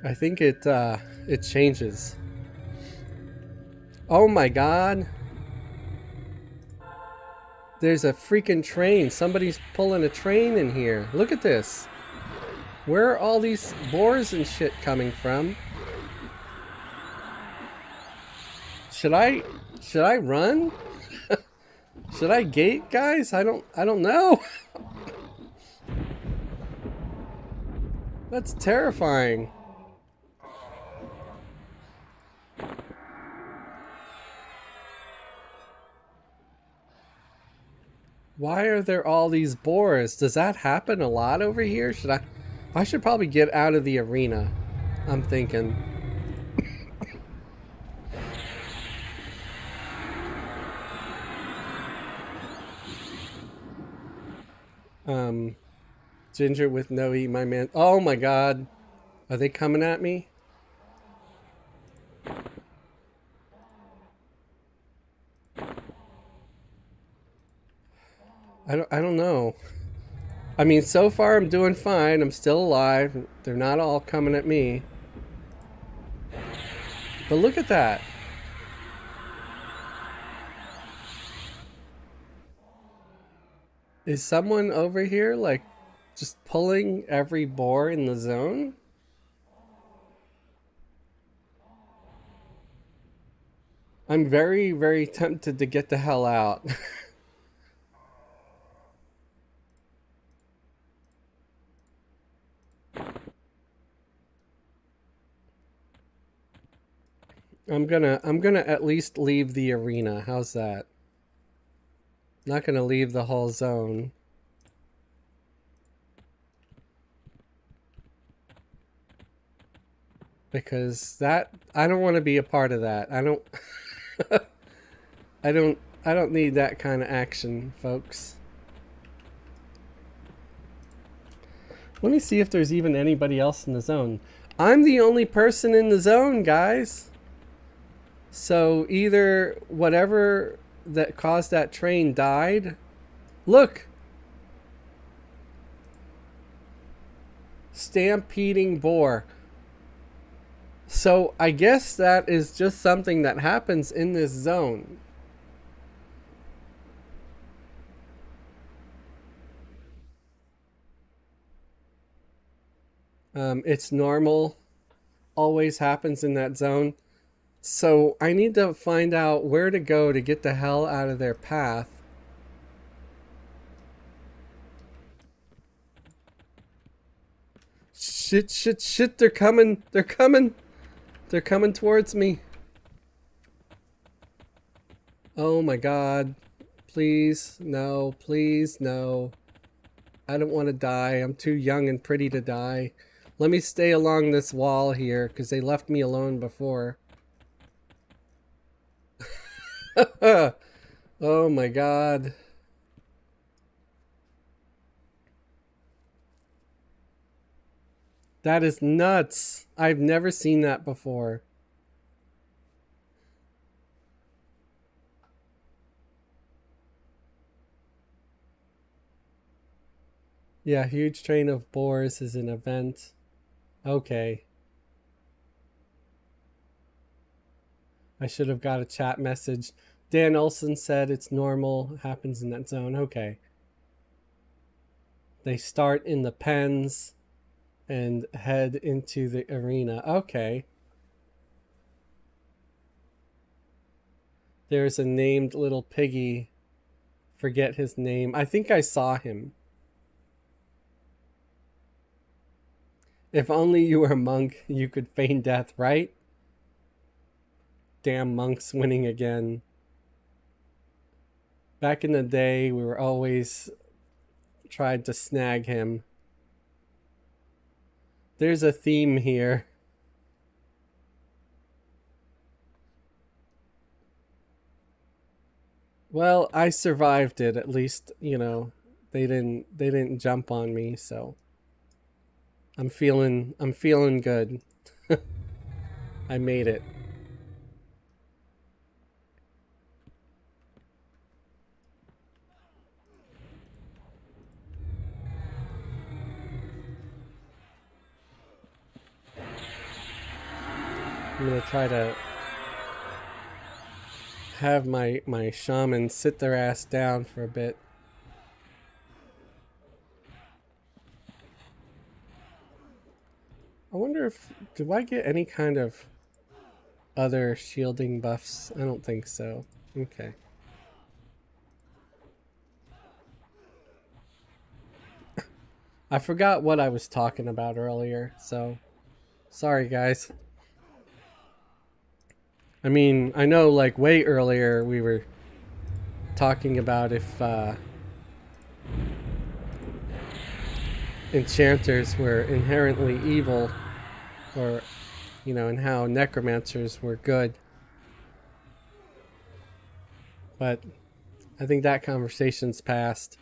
I think it changes. Oh my god. There's a freaking train. Somebody's pulling a train in here. Look at this. Where are all these boars and shit coming from? Should I run? Should I gate, guys? I don't know. That's terrifying. Why are there all these boars? Does that happen a lot over here? I should probably get out of the arena. I'm thinking. Ginger with no E, my man. Oh my god. Are they coming at me? I don't know. I mean, so far I'm doing fine. I'm still alive. They're not all coming at me. But look at that. Is someone over here, like, just pulling every boar in the zone? I'm very, very tempted to get the hell out. I'm gonna at least leave the arena. How's that? Not gonna leave the whole zone. Because I don't want to be a part of that. I don't I don't need that kind of action, folks. Let me see if there's even anybody else in the zone. I'm the only person in the zone, guys. So either whatever that caused that train died. Look. Stampeding boar. So I guess that is just something that happens in this zone. It's normal. Always happens in that zone. So I need to find out where to go to get the hell out of their path. Shit, shit, shit. They're coming. They're coming. They're coming towards me. Oh my god. Please, no. Please, no. I don't want to die. I'm too young and pretty to die. Let me stay along this wall here, because they left me alone before. Oh my god. That is nuts. I've never seen that before. Yeah, huge train of boars is an event. Okay. I should have got a chat message. Dan Olson said it's normal, happens in that zone. Okay. They start in the pens and head into the arena. Okay. There's a named little piggy. Forget his name. I think I saw him. If only you were a monk, you could feign death, right? Damn monks winning again. Back in the day, we were always tried to snag him. There's a theme here. Well, I survived it. At least, you know, they didn't jump on me, so I'm feeling good. I made it. I'm gonna try to have my shaman sit their ass down for a bit. I wonder if, do I get any kind of other shielding buffs? I don't think so. Okay. I forgot what I was talking about earlier, so sorry guys. I mean, I know like way earlier we were talking about if enchanters were inherently evil, or, you know, and how necromancers were good. But I think that conversation's past.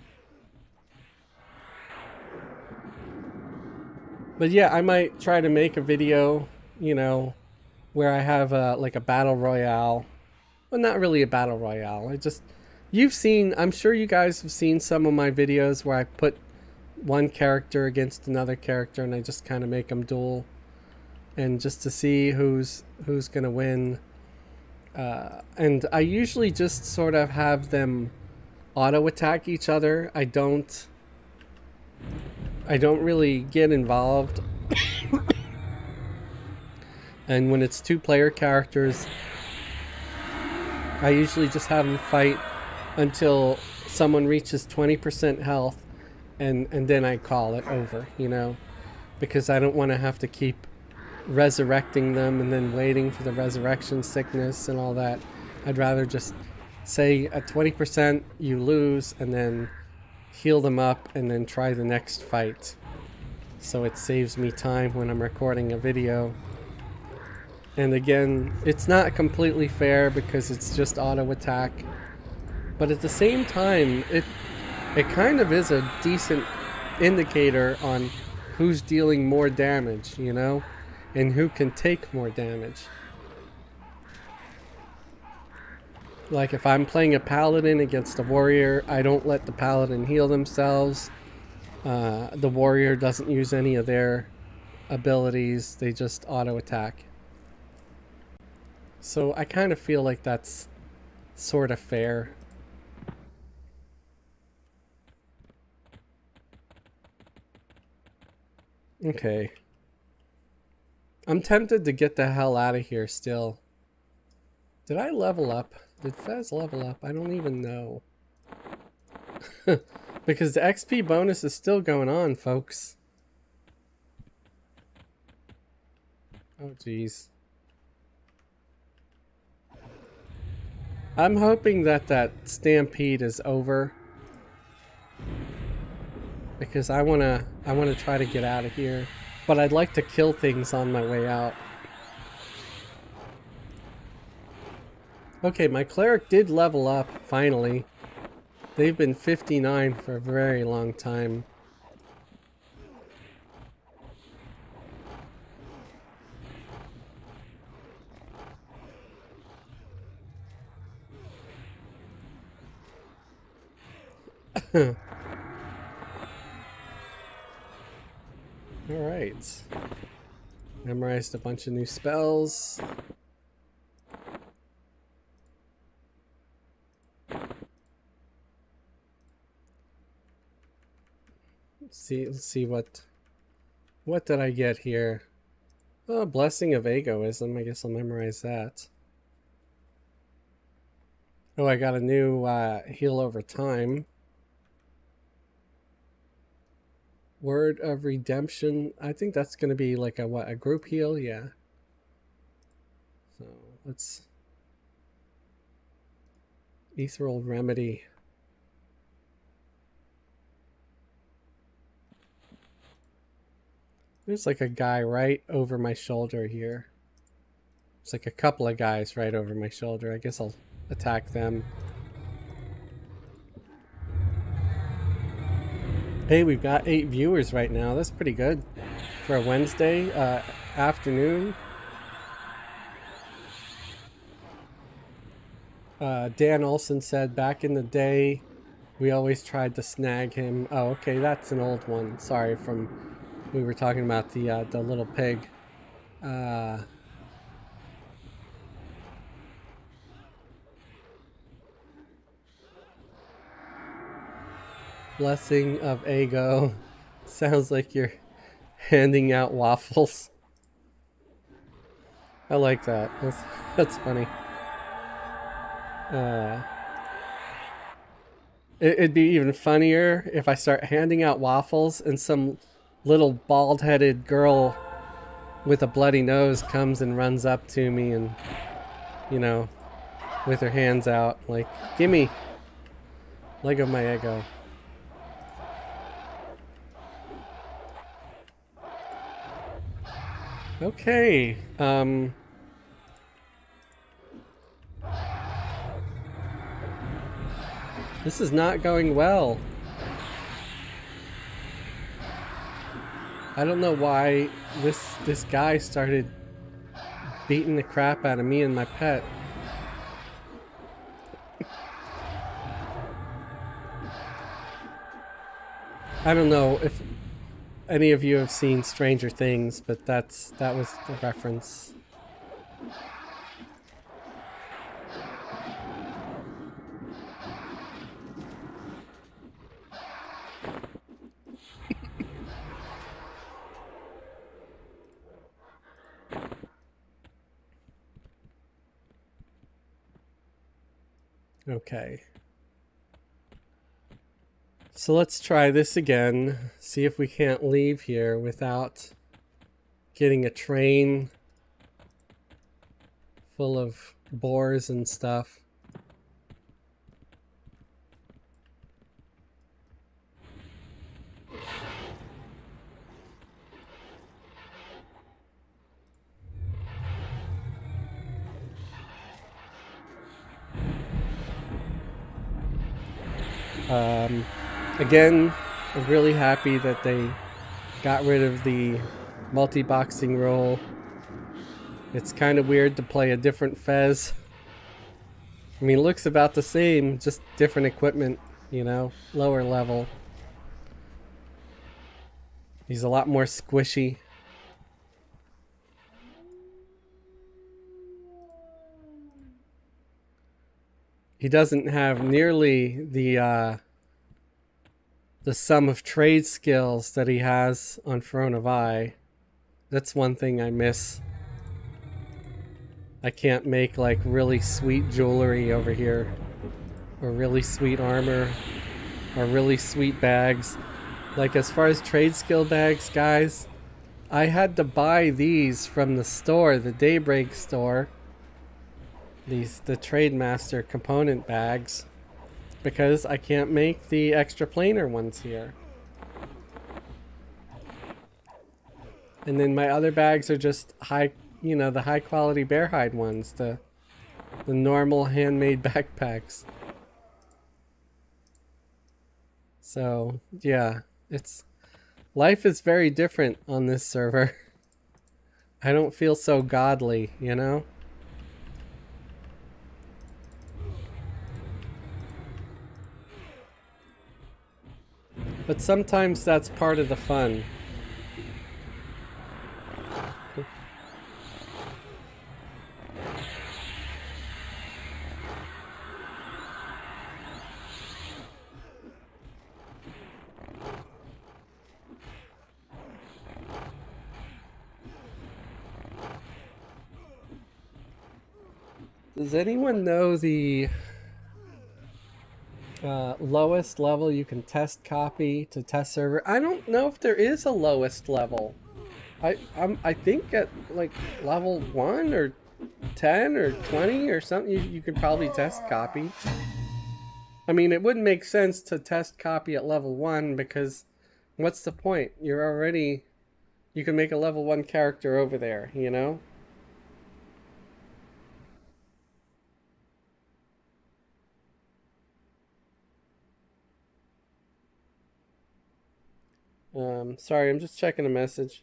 But yeah, I might try to make a video, you know, where I have like a battle royale. Well, not really a battle royale. You've seen, I'm sure you guys have seen some of my videos where I put one character against another character and I just kind of make them duel, and just to see who's gonna win. And I usually just sort of have them auto attack each other. I don't really get involved. And when it's 2-player characters, I usually just have them fight until someone reaches 20% health, and then I call it over, you know, because I don't want to have to keep resurrecting them and then waiting for the resurrection sickness and all that. I'd rather just say at 20% you lose, and then heal them up and then try the next fight. So it saves me time when I'm recording a video. And again, it's not completely fair because it's just auto attack, but at the same time, it kind of is a decent indicator on who's dealing more damage, you know, and who can take more damage. Like if I'm playing a paladin against a warrior, I don't let the paladin heal themselves. The warrior doesn't use any of their abilities, they just auto attack. So I kind of feel like that's sort of fair. Okay. I'm tempted to get the hell out of here still. Did I level up? Did Fez level up? I don't even know. Because the XP bonus is still going on, folks. Oh, jeez. I'm hoping that stampede is over, because I wanna try to get out of here, but I'd like to kill things on my way out. Okay, my cleric did level up finally. They've been 59 for a very long time. Alright. Memorized a bunch of new spells. Let's see what did I get here? Oh, Blessing of Egoism. I guess I'll memorize that. Oh, I got a new heal over time. Word of Redemption. I think that's going to be like a group heal? Yeah. So let's... Ethereal Remedy. There's like a guy right over my shoulder here. It's like a couple of guys right over my shoulder. I guess I'll attack them. Hey, we've got 8 viewers right now. That's pretty good for a Wednesday afternoon. Dan Olson said, back in the day, we always tried to snag him. Oh, okay, that's an old one. Sorry, we were talking about the little pig. Blessing of Ego. Sounds like you're handing out waffles. I like that. That's funny. Uh, it'd be even funnier if I start handing out waffles and some little bald-headed girl with a bloody nose comes and runs up to me and, you know, with her hands out, like, gimme, leg of my ego. Okay, this is not going well. I don't know why this guy started beating the crap out of me and my pet. I don't know if any of you have seen Stranger Things, but that was the reference. Okay. So let's try this again. See if we can't leave here without getting a train full of boars and stuff. Again, I'm really happy that they got rid of the multi-boxing role. It's kind of weird to play a different Fez. I mean, it looks about the same, just different equipment, you know, lower level. He's a lot more squishy. He doesn't have nearly the sum of trade skills that he has on Throne of Eye. That's one thing I miss. I can't make like really sweet jewelry over here, or really sweet armor, or really sweet bags. Like as far as trade skill bags, guys, I had to buy these from the store, the Daybreak store. The Trademaster component bags, because I can't make the extra planar ones here. And then my other bags are just high, you know, the high quality bear hide ones, the normal handmade backpacks. So yeah, life is very different on this server. I don't feel so godly, you know? But sometimes that's part of the fun. Does anyone know the lowest level you can test copy to test server? I don't know if there is a lowest level. I think at like level 1 or 10 or 20 or something you could probably test copy. I mean, it wouldn't make sense to test copy at level 1 because what's the point? You can make a level 1 character over there, you know? Sorry, I'm just checking a message.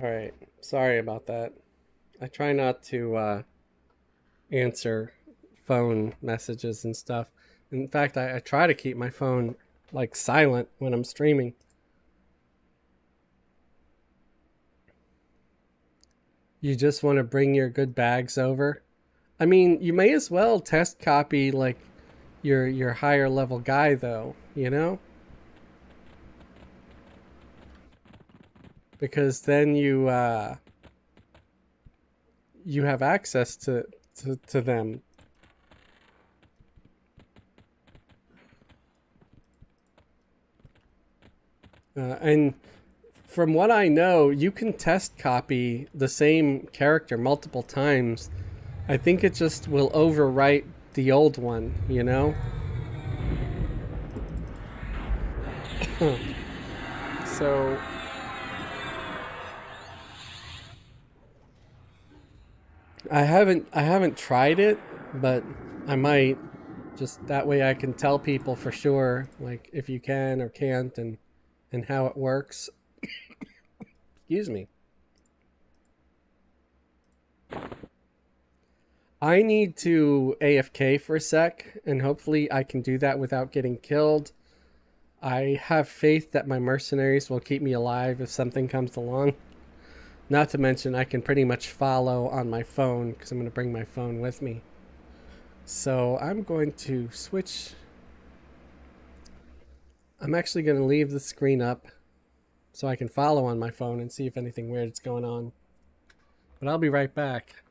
All right. Sorry about that. I try not to answer phone messages and stuff. In fact, I try to keep my phone like silent when I'm streaming. You just want to bring your good bags over. I mean, you may as well test copy like your higher level guy though, you know? Because then you have access to them. And from what I know, you can test copy the same character multiple times. I think it just will overwrite the old one, you know? So I haven't tried it, but I might, just that way I can tell people for sure like if you can or can't and how it works. Excuse me. I need to AFK for a sec, and hopefully I can do that without getting killed. I have faith that my mercenaries will keep me alive if something comes along. Not to mention, I can pretty much follow on my phone because I'm going to bring my phone with me. So I'm going to switch. I'm actually going to leave the screen up so I can follow on my phone and see if anything weird is going on. But I'll be right back.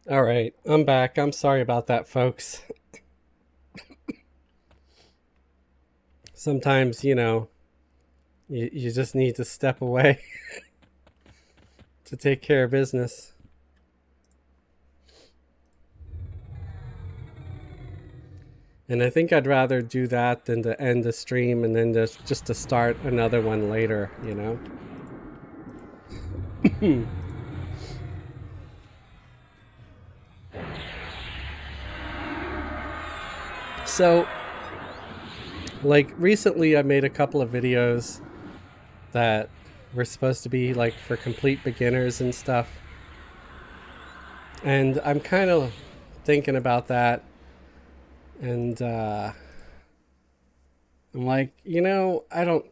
All right, I'm back. I'm sorry about that, folks. Sometimes, you just need to step away to take care of business. And I think I'd rather do that than to end the stream and then just to start another one later, So, like, recently I made a couple of videos that were supposed to be, like, for complete beginners and stuff. And I'm kind of thinking about that. And, I'm like, I don't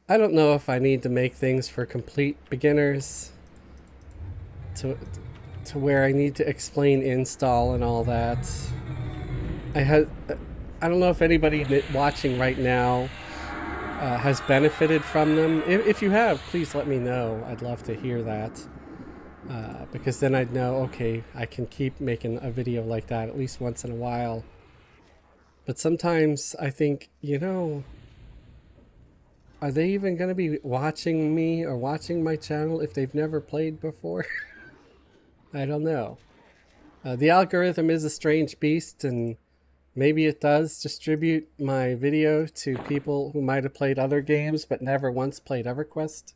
know if I need to make things for complete beginners to where I need to explain install and all that. I don't know if anybody watching right now has benefited from them. If you have, please let me know. I'd love to hear that. Because then I'd know, okay, I can keep making a video like that at least once in a while. But sometimes I think, are they even going to be watching me or watching my channel if they've never played before? I don't know. The algorithm is a strange beast, and maybe it does distribute my video to people who might have played other games but never once played Everquest.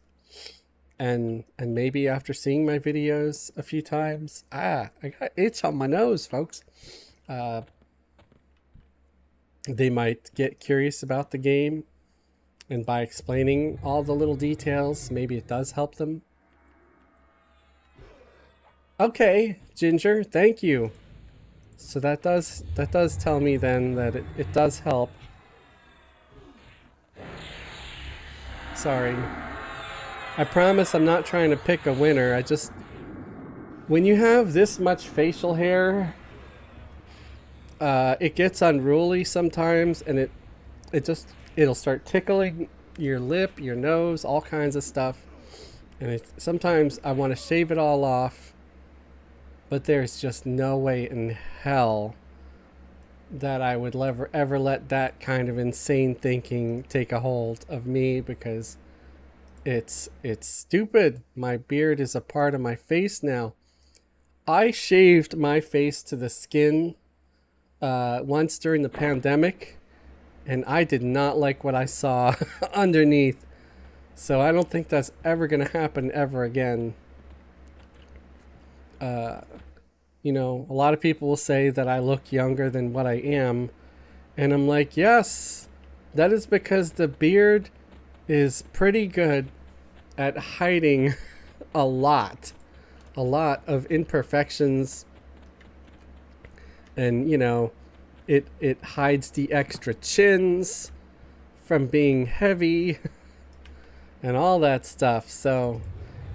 And maybe after seeing my videos a few times, I got itch on my nose, folks. They might get curious about the game, and by explaining all the little details, maybe it does help them. Okay, Ginger, thank you. So that does tell me then that it does help. Sorry. I promise I'm not trying to pick a winner. I just... When you have this much facial hair, it gets unruly sometimes, and it'll start tickling your lip, your nose, all kinds of stuff. And sometimes I want to shave it all off, but there's just no way in hell that I would ever let that kind of insane thinking take a hold of me, because it's stupid. My beard is a part of my face now. I shaved my face to the skin once during the pandemic, and I did not like what I saw underneath. So I don't think that's ever going to happen ever again. A lot of people will say that I look younger than what I am. And I'm like, yes, that is because the beard is pretty good at hiding a lot of imperfections. And, it hides the extra chins from being heavy and all that stuff. So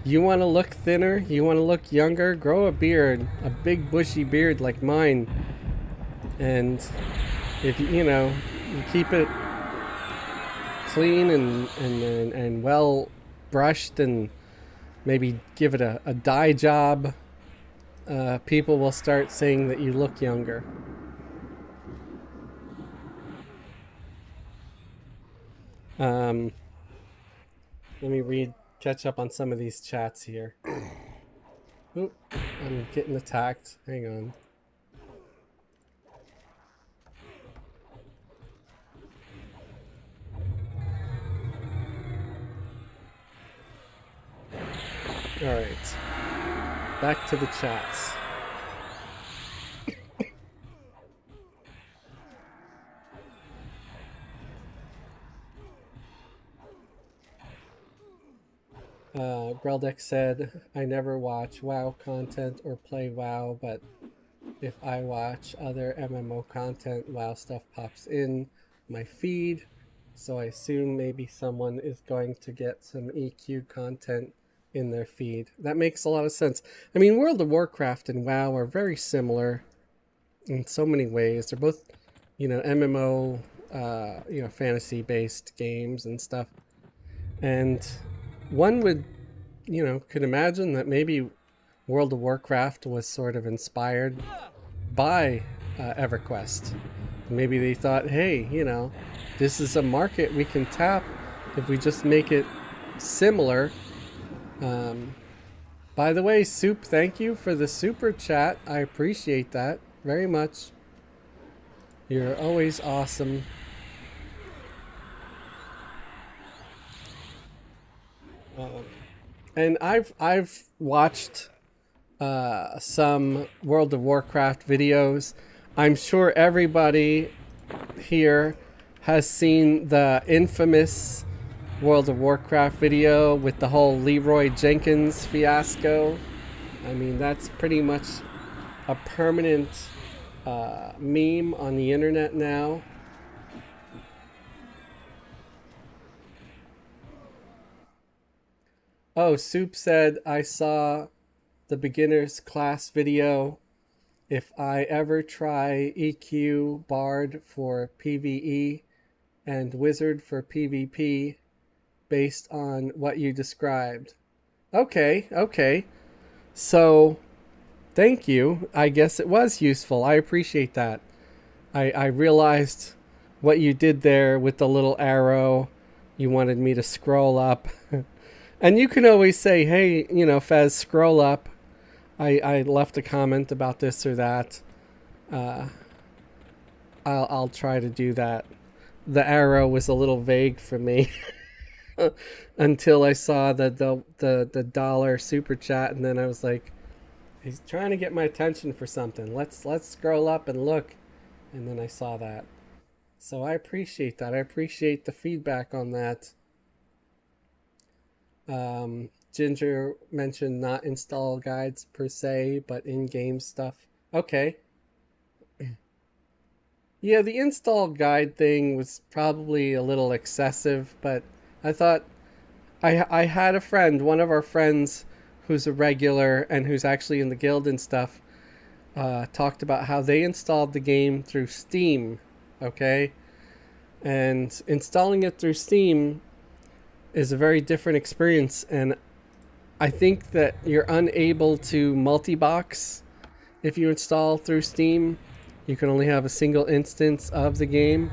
you want to look thinner, you want to look younger, grow a beard, a big bushy beard like mine. And if you keep it clean and well brushed, and maybe give it a dye job, people will start saying that you look younger. Let me catch up on some of these chats here. Oop, I'm getting attacked. Hang on. Alright. Back to the chats. Greldeck said, I never watch WoW content or play WoW, but if I watch other MMO content, WoW stuff pops in my feed, so I assume maybe someone is going to get some EQ content in their feed. That makes a lot of sense. I mean, World of Warcraft and WoW are very similar in so many ways. They're both, MMO, fantasy-based games and stuff. And one would, could imagine that maybe World of Warcraft was sort of inspired by Everquest. Maybe they thought, hey, this is a market we can tap if we just make it similar. By the way, Soup, thank you for the super chat. I appreciate that very much. You're always awesome. And I've watched some World of Warcraft videos. I'm sure everybody here has seen the infamous World of Warcraft video with the whole Leroy Jenkins fiasco. I mean, that's pretty much a permanent meme on the internet now. Oh, Soup said, I saw the beginner's class video. If I ever try EQ Bard for PvE and Wizard for PvP based on what you described. Okay. So, thank you. I guess it was useful. I appreciate that. I realized what you did there with the little arrow. You wanted me to scroll up. And you can always say, hey, Fez, scroll up. I left a comment about this or that. I'll try to do that. The arrow was a little vague for me until I saw the dollar super chat, and then I was like, he's trying to get my attention for something. Let's scroll up and look, and then I saw that. So I appreciate that. I appreciate the feedback on that. Ginger mentioned not install guides per se, but in-game stuff. Okay. Yeah, the install guide thing was probably a little excessive, but I thought I had a friend, one of our friends who's a regular and who's actually in the guild and stuff, talked about how they installed the game through Steam, okay? And installing it through Steam is a very different experience, and I think that you're unable to multi-box if you install through Steam. You can only have a single instance of the game.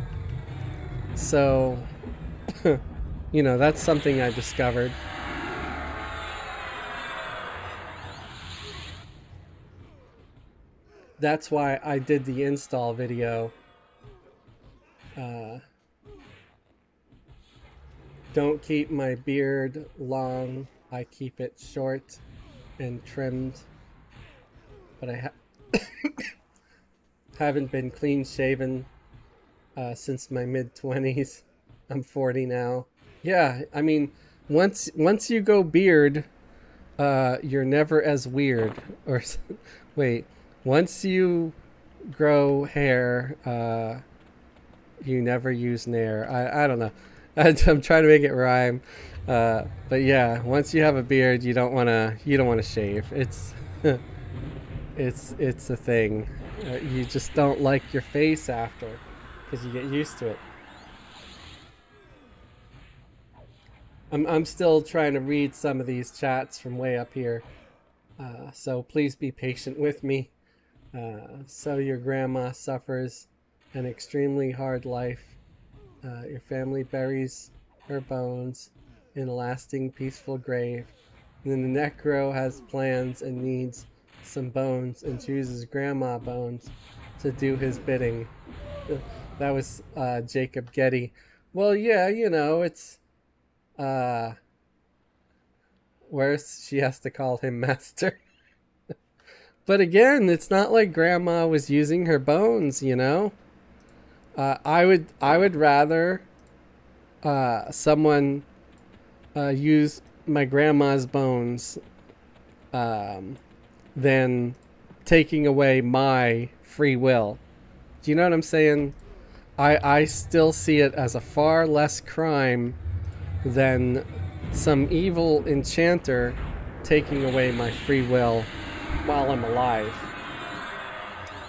So, that's something I discovered. That's why I did the install video. Don't keep my beard long. I keep it short and trimmed. But I haven't been clean shaven since my mid-20s. I'm 40 now. Yeah, I mean, once you go beard, you're never as weird. Or wait, once you grow hair, you never use nair. I don't know. I'm trying to make it rhyme, but yeah, once you have a beard, you don't want to shave. It's it's a thing. You just don't like your face after, because you get used to it. I'm still trying to read some of these chats from way up here, so please be patient with me. So your grandma suffers an extremely hard life. Your family buries her bones in a lasting, peaceful grave. And then the necro has plans and needs some bones and chooses grandma bones to do his bidding. That was Jacob Getty. Well, yeah, it's worse. She has to call him master. But again, it's not like grandma was using her bones, I would rather someone use my grandma's bones than taking away my free will. Do you know what I'm saying? I still see it as a far less crime than some evil enchanter taking away my free will while I'm alive.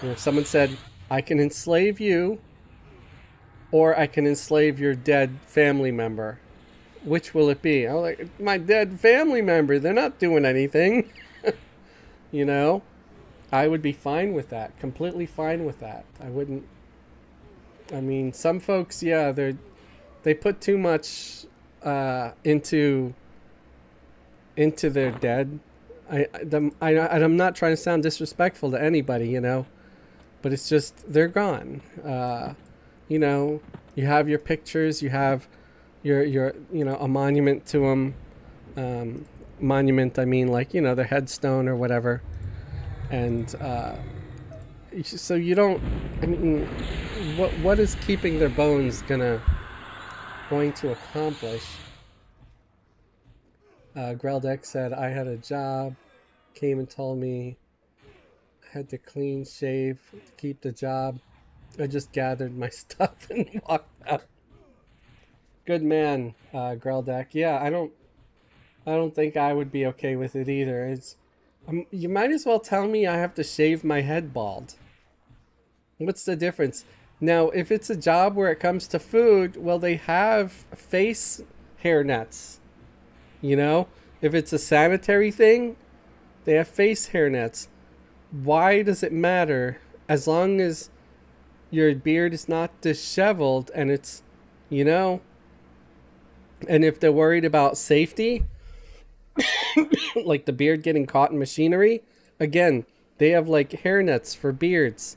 If someone said, I can enslave you, or I can enslave your dead family member, which will it be? I'm like, my dead family member, they're not doing anything. You know, I would be fine with that. Completely fine with that. I wouldn't. I mean, some folks, yeah, they put too much into their dead. I'm not trying to sound disrespectful to anybody, you know, but it's just they're gone. You know, you have your pictures, you have your you know, a monument to them. Monument, I mean, like, you know, their headstone or whatever, and so you don't. I mean, what is keeping their bones going to accomplish? Greldek said, I had a job, came and told me I had to clean shave to keep the job. I just gathered my stuff and walked out. Good man, Greldek. Yeah, I don't think I would be okay with it either. You might as well tell me I have to shave my head bald. What's the difference? Now, if it's a job where it comes to food, well, they have face hair nets. You know, if it's a sanitary thing, they have face hair nets. Why does it matter? As long as your beard is not disheveled and it's, you know, and if they're worried about safety, like the beard getting caught in machinery, again, they have like hairnets for beards.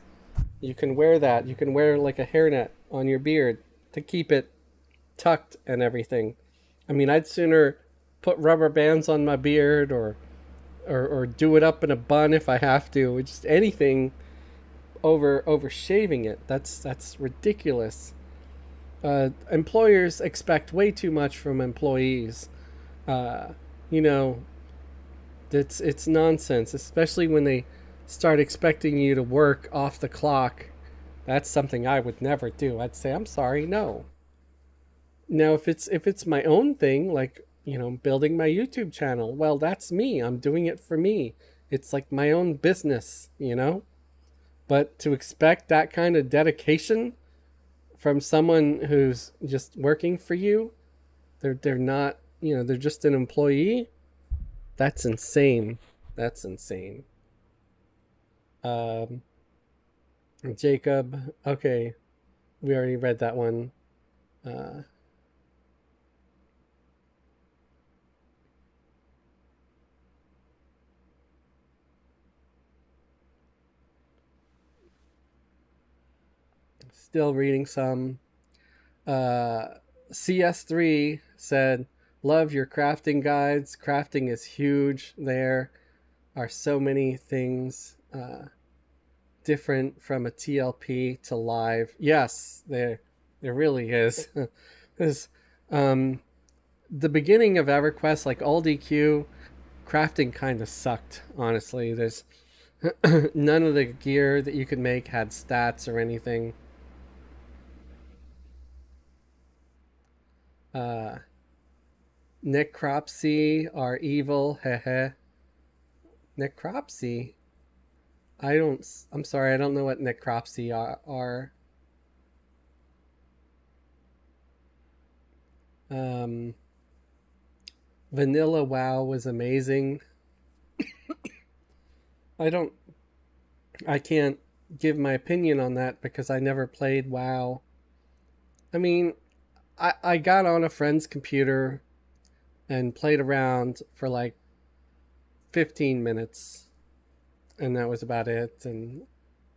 You can wear that. You can wear like a hairnet on your beard to keep it tucked and everything. I mean, I'd sooner put rubber bands on my beard or do it up in a bun if I have to. Just anything over shaving it. That's ridiculous. Employers expect way too much from employees. Uh, you know, it's nonsense, especially when they start expecting you to work off the clock. That's something I would never do. I'd say, I'm sorry, no. Now, if it's my own thing, like, you know, building my YouTube channel, well, that's me. I'm doing it for me. It's like my own business, you know. But to expect that kind of dedication from someone who's just working for you, they're not, you know, they're just an employee. That's insane. That's insane. Um, Jacob. Okay, we already read that one. Uh, Still reading some. CS3 said, love your crafting guides. Crafting is huge. There are so many things different from a TLP to live. Yes, there really is. There's the beginning of EverQuest, like all DQ, crafting kind of sucked, honestly. There's none of the gear that you could make had stats or anything. Uh, Necropsy are evil, heh. Necropsy? I don't. I'm sorry, I don't know what necropsy are. Um, Vanilla WoW was amazing. I don't. I can't give my opinion on that because I never played WoW. I mean, I got on a friend's computer and played around for like 15 minutes, and that was about it. And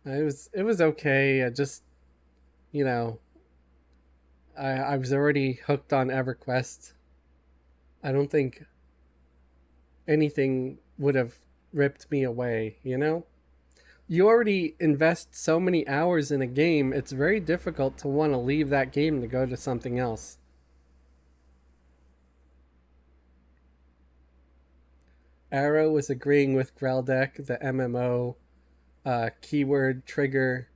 it was okay. I just, you know, I was already hooked on EverQuest. I don't think anything would have ripped me away, you know? You already invest so many hours in a game, it's very difficult to want to leave that game to go to something else. Arrow was agreeing with Greldek, the MMO keyword trigger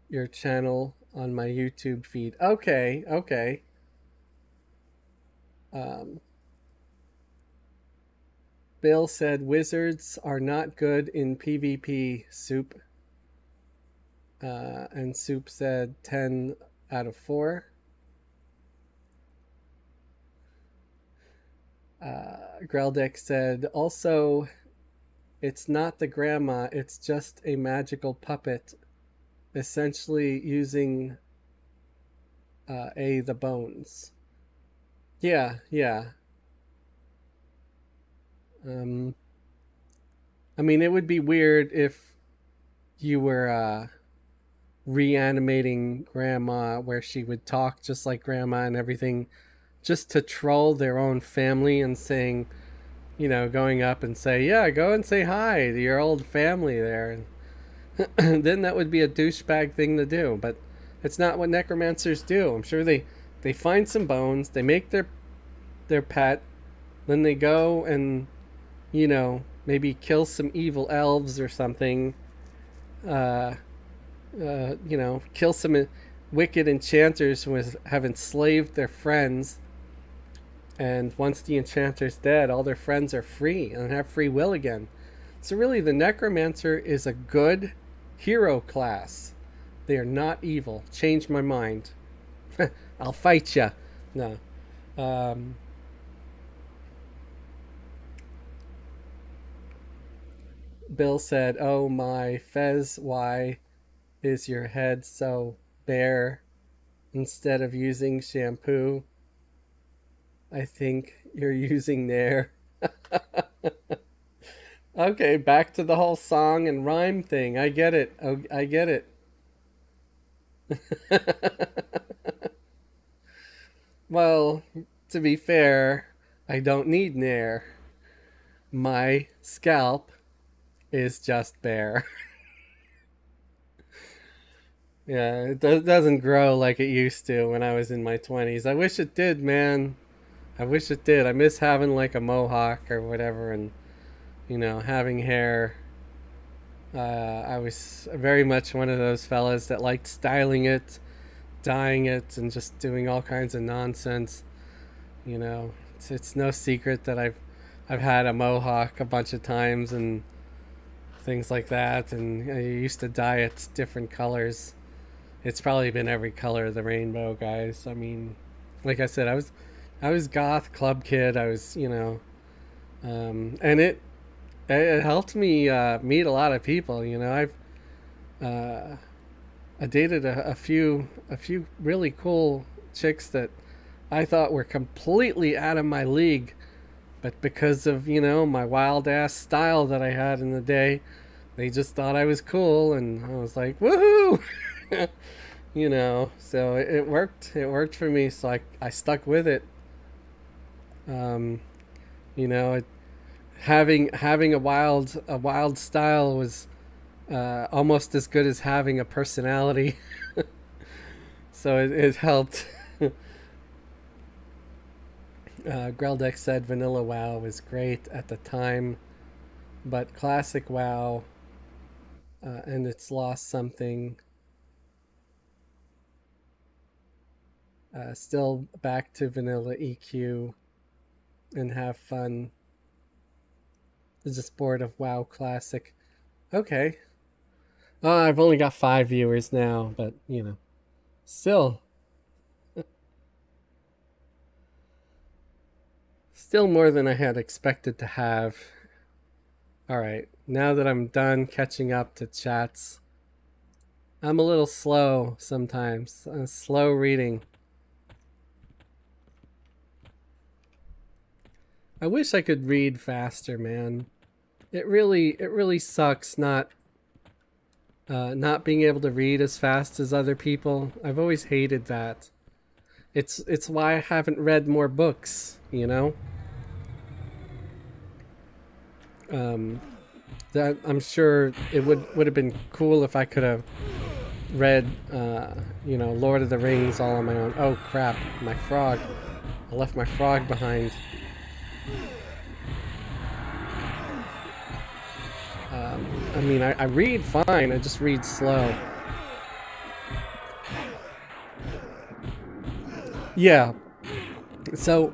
your channel on my YouTube feed. Okay, okay. Um, Bill said wizards are not good in PvP, Soup. And Soup said 10 out of 4. Greldek said also it's not the grandma, it's just a magical puppet, essentially using the bones. Yeah, yeah. Um, I mean, it would be weird if you were reanimating grandma where she would talk just like grandma and everything, just to troll their own family and saying, going up and say, yeah, go and say hi to your old family there. And then that would be a douchebag thing to do. But it's not what necromancers do. I'm sure they find some bones, they make their pet, then they go and, maybe kill some evil elves or something. Uh, kill some wicked enchanters who have enslaved their friends. And once the enchanter's dead, all their friends are free and have free will again. So really, the necromancer is a good hero class. They are not evil. Change my mind. I'll fight ya. No. Um, Bill said, "Oh my Fez, why is your head so bare? Instead of using shampoo, I think you're using Nair." Okay, back to the whole song and rhyme thing. I get it. Oh, I get it. Well, to be fair, I don't need Nair. My scalp is just bare. Yeah, it doesn't grow like it used to when I was in my 20s. I wish it did, man. I wish it did. I miss having like a mohawk or whatever and, having hair. I was very much one of those fellas that liked styling it, dyeing it, and just doing all kinds of nonsense. It's no secret that I've had a mohawk a bunch of times and things like that, and I used to dye it different colors. It's probably been every color of the rainbow, guys. I mean, like I said, I was goth club kid. I was, and it helped me meet a lot of people. Uh, I dated a few really cool chicks that I thought were completely out of my league, but because of my wild ass style that I had in the day, they just thought I was cool, and I was like, woohoo! So it worked. It worked for me, so I stuck with it. Um, you know, it, having a wild style was almost as good as having a personality. So it helped. Greldeck said Vanilla WoW was great at the time, but Classic WoW and it's lost something. Still back to vanilla EQ and have fun. Is a sport of WoW Classic. Okay. I've only got 5 viewers now, but still, still more than I had expected to have. All right, now that I'm done catching up to chats, I'm a little slow sometimes. Slow reading. I wish I could read faster, man. It really sucks not being able to read as fast as other people. I've always hated that. It's why I haven't read more books. Um, that I'm sure it would have been cool if I could have read, Lord of the Rings all on my own. Oh crap, my frog! I left my frog behind. I mean, I read fine. I just read slow. Yeah. So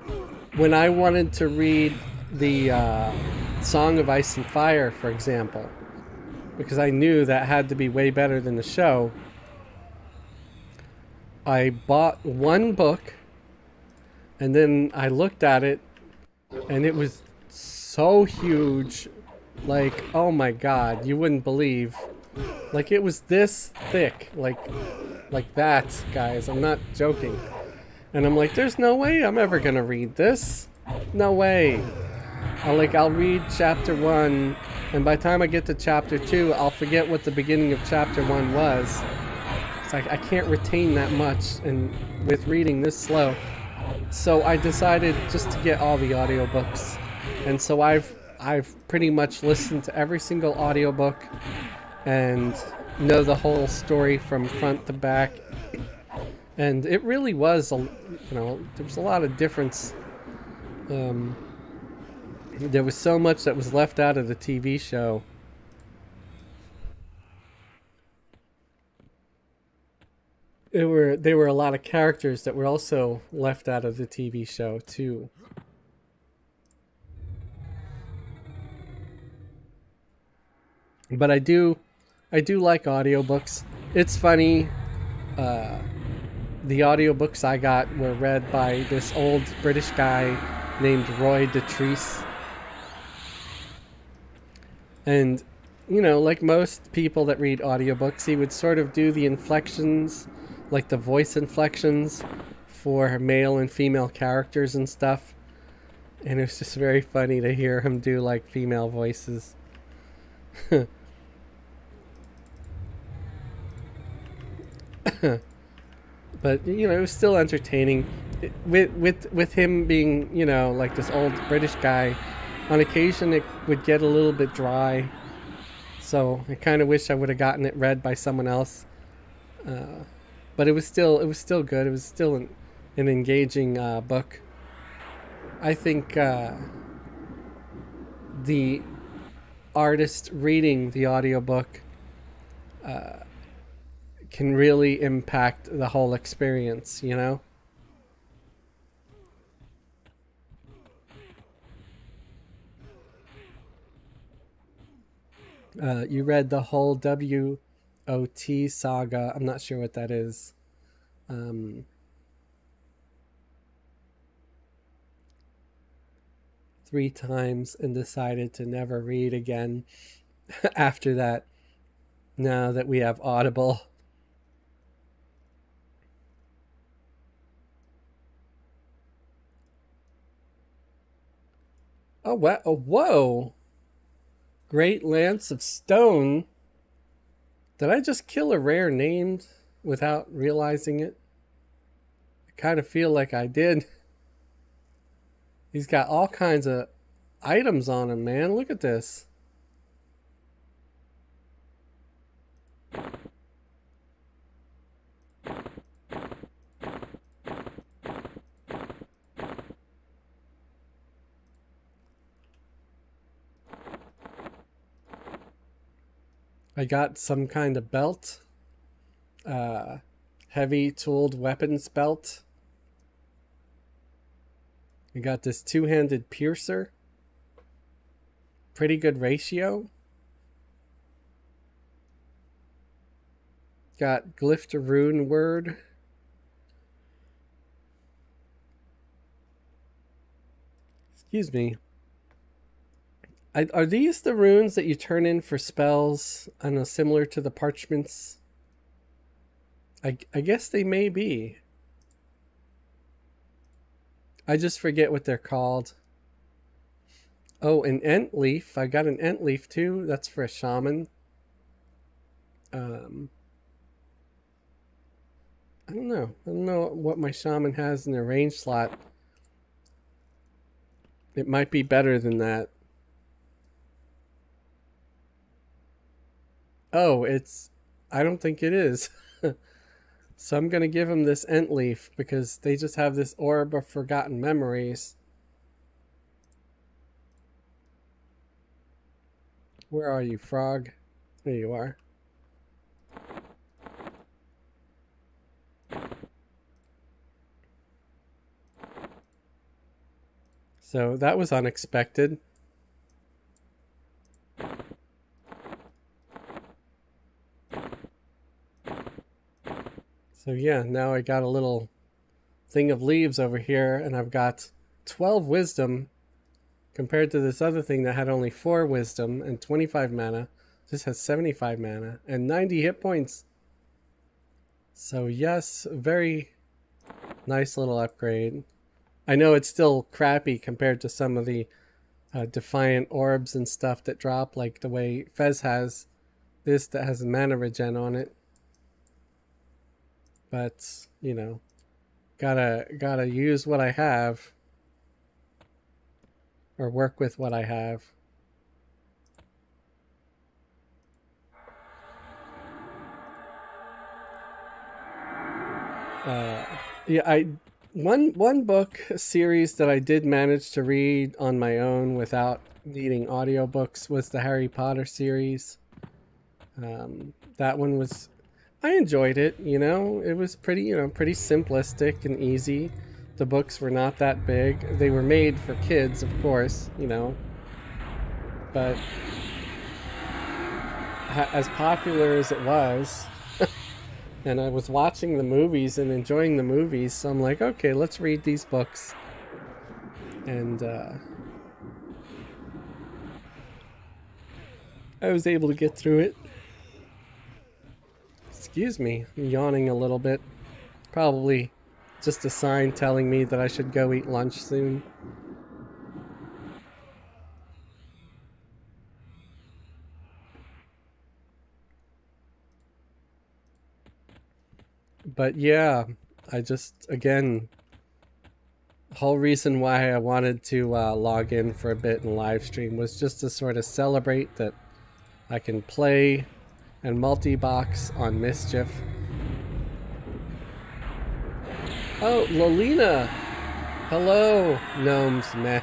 when I wanted to read the Song of Ice and Fire, for example, because I knew that had to be way better than the show, I bought one book and then I looked at it and it was so huge Like, oh my god, you wouldn't believe. Like, it was this thick. Like that, guys. I'm not joking. And I'm like, there's no way I'm ever gonna read this. No way. I'll read chapter 1, and by the time I get to chapter 2, I'll forget what the beginning of chapter 1 was. It's like, I can't retain that much and with reading this slow. So I decided just to get all the audiobooks. And so I've pretty much listened to every single audiobook and know the whole story from front to back. And it really was, there was a lot of difference. There was so much that was left out of the TV show. There were a lot of characters that were also left out of the TV show too. But I do like audiobooks. It's funny. The audiobooks I got were read by this old British guy named Roy Dotrice. And, like most people that read audiobooks, he would sort of do the inflections, like the voice inflections for male and female characters and stuff. And it was just very funny to hear him do, like, female voices. But, it was still entertaining. With him being, like this old British guy, on occasion it would get a little bit dry, so I kind of wish I would have gotten it read by someone else. But it was still good. It was still an engaging book. I think the artist reading the audiobook can really impact the whole experience, You read the whole WOT saga. I'm not sure what that is. 3 times and decided to never read again after that, now that we have Audible. Oh, what? Oh, whoa! Great Lance of Stone. Did I just kill a rare named without realizing it? I kind of feel like I did. He's got all kinds of items on him, man. Look at this. I got some kind of belt. Heavy tooled weapons belt. I got this 2-handed piercer. Pretty good ratio. Got glyph to rune word. Excuse me. Are these the runes that you turn in for spells? I know, similar to the parchments. I guess they may be. I just forget what they're called. Oh, an ent leaf. I got an ent leaf too. That's for a shaman. I don't know. I don't know what my shaman has in their range slot. It might be better than that. Oh, I don't think it is. So I'm going to give him this ent leaf because they just have this orb of forgotten memories. Where are you, frog? There you are. So that was unexpected. So yeah, now I got a little thing of leaves over here, and I've got 12 wisdom compared to this other thing that had only 4 wisdom and 25 mana. This has 75 mana and 90 hit points. So yes, very nice little upgrade. I know it's still crappy compared to some of the Defiant orbs and stuff that drop, like the way Fez has this that has mana regen on it. But, you know, gotta use what I have, or work with what I have. Yeah, one book series that I did manage to read on my own without needing audiobooks was the Harry Potter series. That one was, I enjoyed it, you know. It was pretty simplistic and easy. The books were not that big. They were made for kids, of course, you know. But as popular as it was, and I was watching the movies and enjoying the movies, so I'm like, okay, let's read these books. And I was able to get through it. Excuse me, I'm yawning a little bit. Probably just a sign telling me that I should go eat lunch soon. But yeah, I just, again, the whole reason why I wanted to log in for a bit and live stream was just to sort of celebrate that I can play and multi-box on Mischief. Oh, Lolina! Hello, gnomes, meh.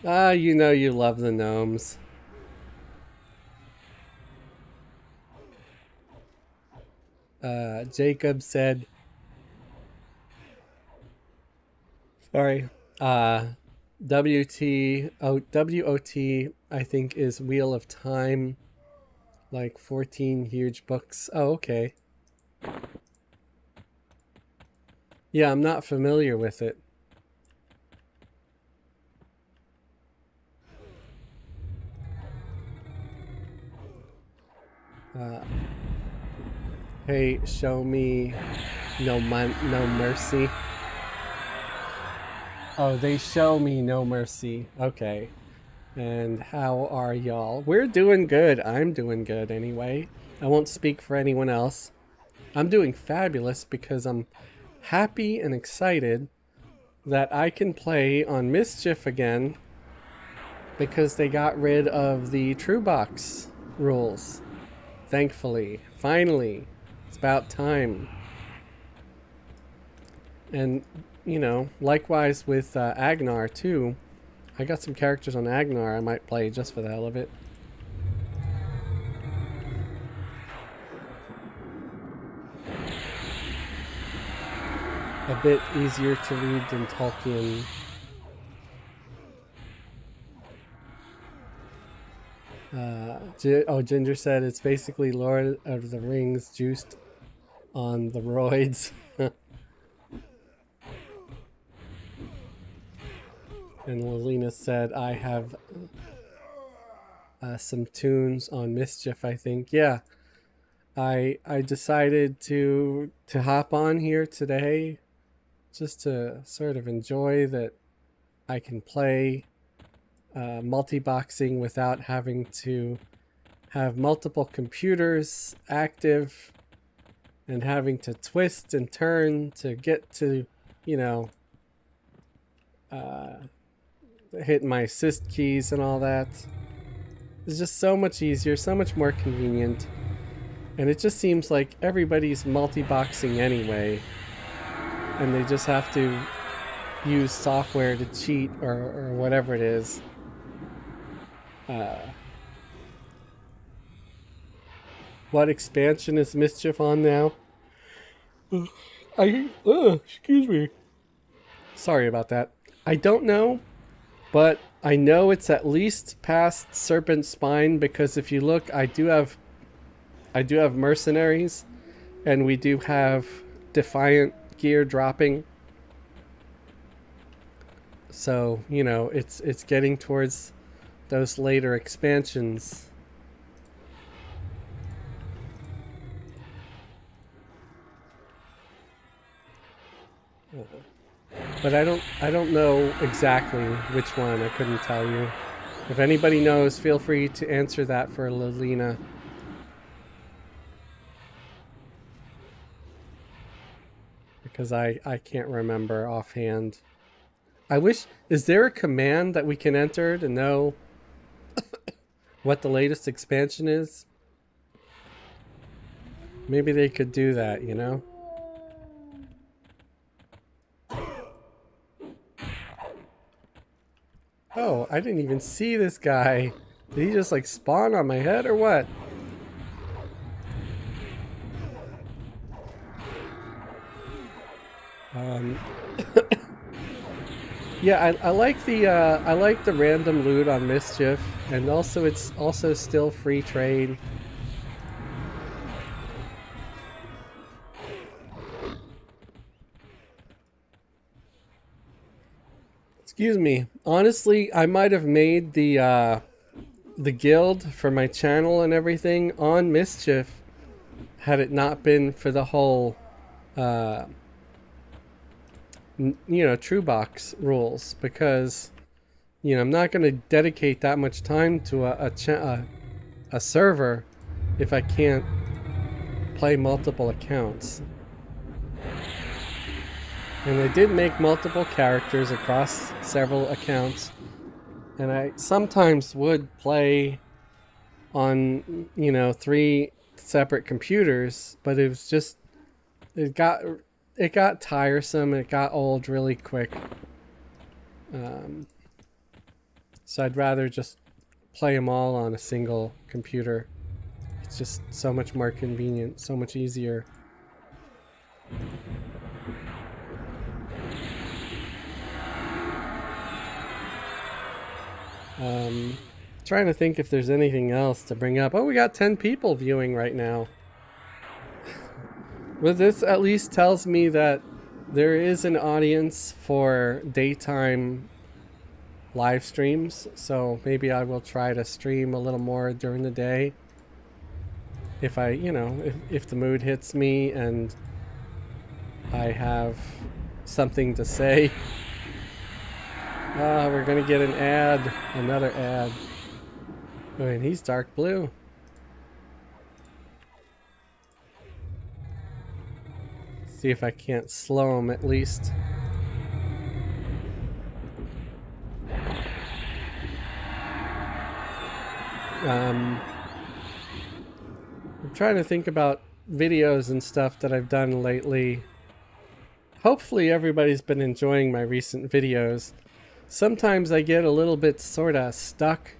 Ah, you know you love the gnomes. Jacob said, sorry, WOT, I think, is Wheel of Time, like 14 huge books. Oh, okay. Yeah, I'm not familiar with it. Hey, show me no mercy. Oh, they show me no mercy. Okay. And how are y'all? We're doing good. I'm doing good anyway. I won't speak for anyone else. I'm doing fabulous because I'm happy and excited that I can play on Mischief again because they got rid of the True Box rules. Thankfully. Finally. It's about time. And, you know, likewise with Agnar too. I got some characters on Agnar I might play just for the hell of it. A bit easier to read than Tolkien. Ginger said it's basically Lord of the Rings juiced on the roids. And Lilina said I have some tunes on Mischief, I think. Yeah, I decided to hop on here today just to sort of enjoy that I can play multi-boxing without having to have multiple computers active and having to twist and turn to get to, you know, hit my assist keys and all that. It's just so much easier, so much more convenient. And it just seems like everybody's multi-boxing anyway, and they just have to use software to cheat or whatever it is. What expansion is Mischief on now? Excuse me. Sorry about that. I don't know, but I know it's at least past Serpent Spine, because if you look, I do have mercenaries, and we do have Defiant gear dropping. So, you know, it's getting towards those later expansions. But I don't know exactly which one. I couldn't tell you. If anybody knows, feel free to answer that for Lilina. Because I can't remember offhand. I wish, is there a command that we can enter to know what the latest expansion is? Maybe they could do that, you know? Oh, I didn't even see this guy. Did he just like spawn on my head or what? Yeah, I like the random loot on Mischief, and also it's also still free trade. Excuse me. Honestly, I might have made the guild for my channel and everything on Mischief had it not been for the whole uh, you know, true box rules, because you know I'm not going to dedicate that much time to a server if I can't play multiple accounts. And I did make multiple characters across several accounts, and I sometimes would play on, you know, 3 separate computers, but it was just it got tiresome. It got old really quick. So I'd rather just play them all on a single computer. It's just so much more convenient, so much easier. Trying to think if there's anything else to bring up. Oh, we got 10 people viewing right now. Well, this at least tells me that there is an audience for daytime live streams, so maybe I will try to stream a little more during the day. If I, you know, if the mood hits me and I have something to say. Ah, we're gonna get an ad, another ad. Oh, and he's dark blue. See if I can't slow him at least. I'm trying to think about videos and stuff that I've done lately. Hopefully everybody's been enjoying my recent videos. Sometimes I get a little bit sort of stuck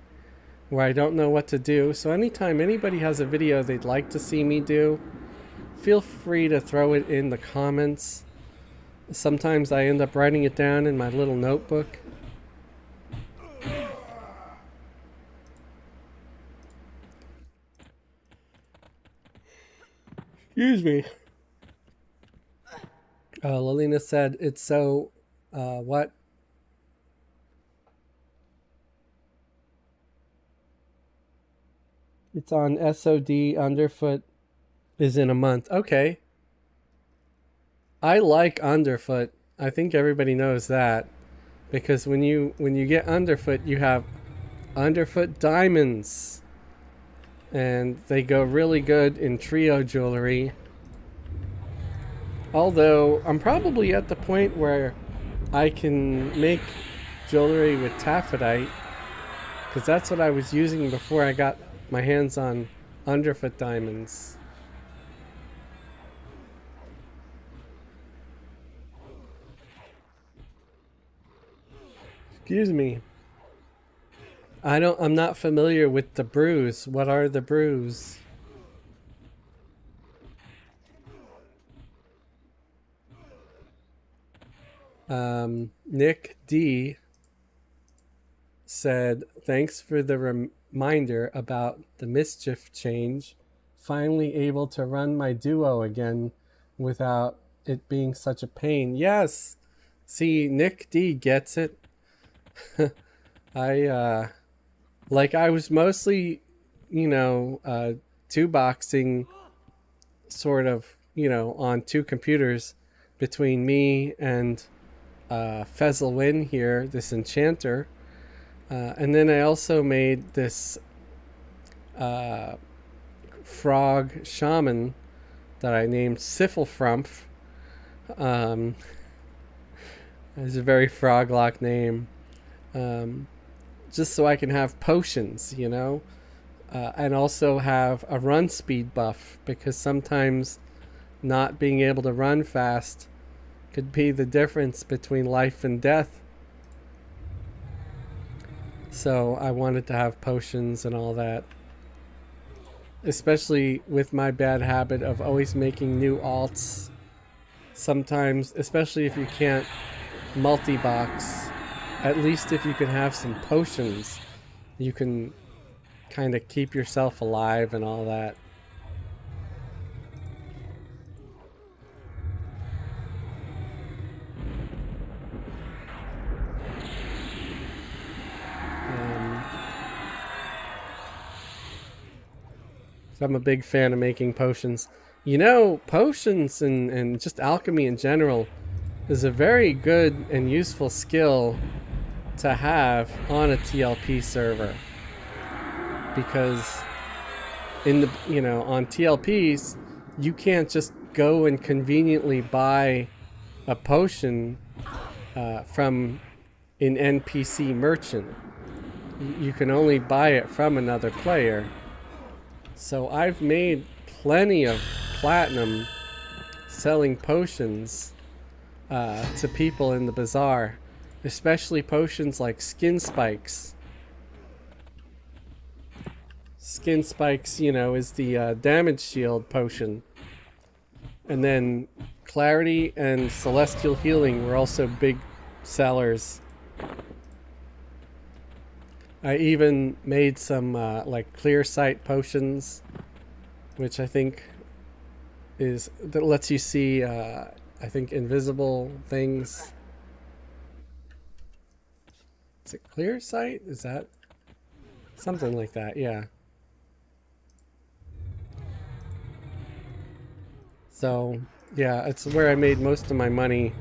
where I don't know what to do. So anytime anybody has a video they'd like to see me do, feel free to throw it in the comments. Sometimes I end up writing it down in my little notebook. Excuse me. Lilina said it's so, what? It's on SOD. Underfoot is in a month. Okay. I like Underfoot. I think everybody knows that, because when you get Underfoot, you have Underfoot diamonds, and they go really good in trio jewelry. Although I'm probably at the point where I can make jewelry with taffetite, because that's what I was using before I got my hands on Underfoot diamonds. Excuse me. I'm not familiar with the brews. What are the brews? Nick D said, thanks for the reminder about the Mischief change. Finally able to run my duo again without it being such a pain. Yes! See, Nick D gets it. I like I was mostly, two boxing sort of, on two computers between me and Fezzelwyn here, this enchanter. And then I also made this uh, frog shaman that I named Sifflefrumpf. Um, it's a very frog-like name. Um, just so I can have potions, and also have a run speed buff because sometimes not being able to run fast could be the difference between life and death. So I wanted to have potions and all that. Especially with my bad habit of always making new alts. Sometimes, especially if you can't multi-box, at least if you can have some potions, you can kind of keep yourself alive and all that. Um, so I'm a big fan of making potions. Potions and just alchemy in general is a very good and useful skill to have on a TLP server. Because on TLPs, you can't just go and conveniently buy a potion from an NPC merchant. You can only buy it from another player. So I've made plenty of platinum selling potions to people in the bazaar, especially potions like skin spikes. Skin spikes, is the damage shield potion. And then clarity and celestial healing were also big sellers. I even made some like clear sight potions, which I think that lets you see I think invisible things. Is it clear sight? Is that something like that? Yeah. So yeah, it's where I made most of my money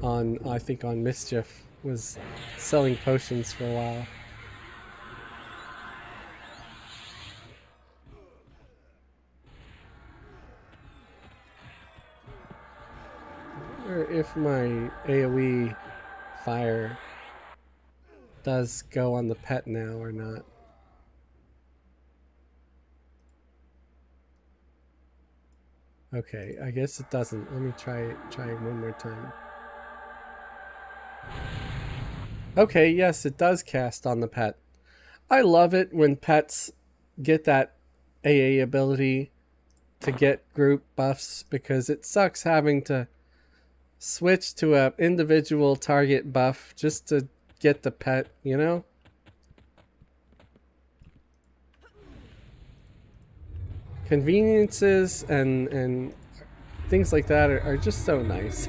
I think on Mischief, was selling potions for a while. Or if my AoE fire does go on the pet now or not. Okay, I guess it doesn't. Let me try one more time. Okay, yes, it does cast on the pet. I love it when pets get that AA ability to get group buffs because it sucks having to switch to a individual target buff just to get the pet, Conveniences and things like that are just so nice.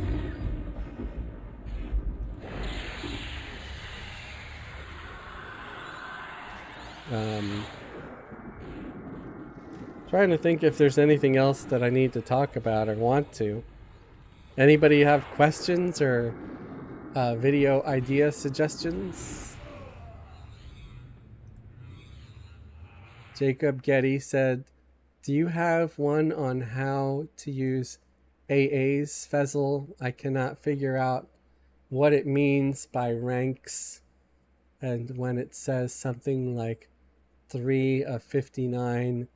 Trying to think if there's anything else that I need to talk about or want to. Anybody have questions or video idea suggestions? Jacob Getty said, do you have one on how to use AA's Fezzle? I cannot figure out what it means by ranks and when it says something like 3 of 59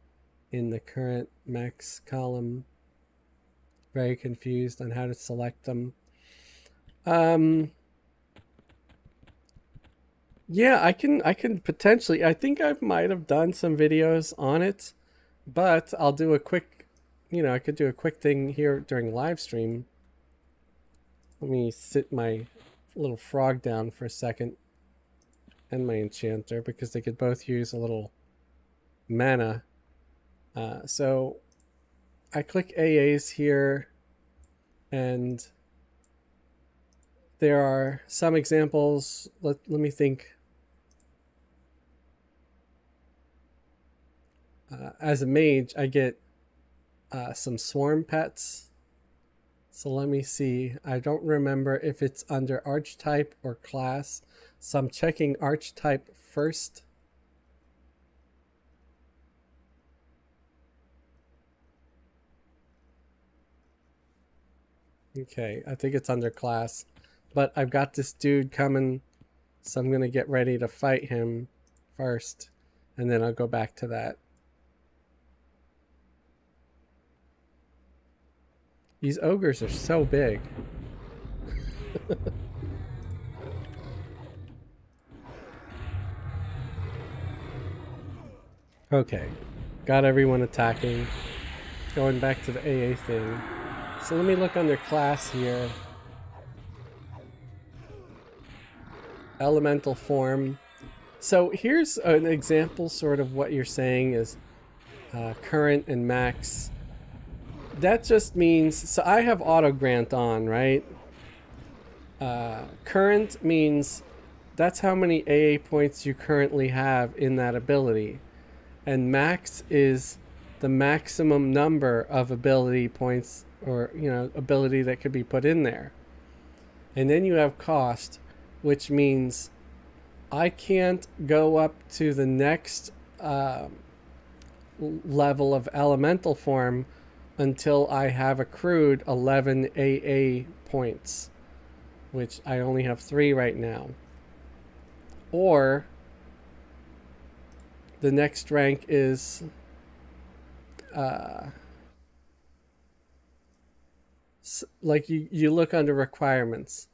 in the current max column. Very confused on how to select them. Yeah, I can potentially. I think I might have done some videos on it, but I'll do a quick, I could do a quick thing here during live stream. Let me sit my little frog down for a second and my enchanter because they could both use a little mana. So I click AAs here and there are some examples. Let me think. As a mage, I get some swarm pets. So let me see. I don't remember if it's under archetype or class. So I'm checking archetype first. Okay, I think it's under class. But I've got this dude coming, so I'm going to get ready to fight him first. And then I'll go back to that. These ogres are so big. Okay, got everyone attacking. Going back to the AA thing. So let me look under class here. Elemental form. So here's an example sort of what you're saying is current and max. That just means, so I have auto grant on, right? Current means that's how many AA points you currently have in that ability. And max is the maximum number of ability points or, you know, ability that could be put in there. And then you have cost, which means I can't go up to the next level of elemental form until I have accrued 11 AA points, which I only have 3 right now. Or the next rank is like you look under requirements.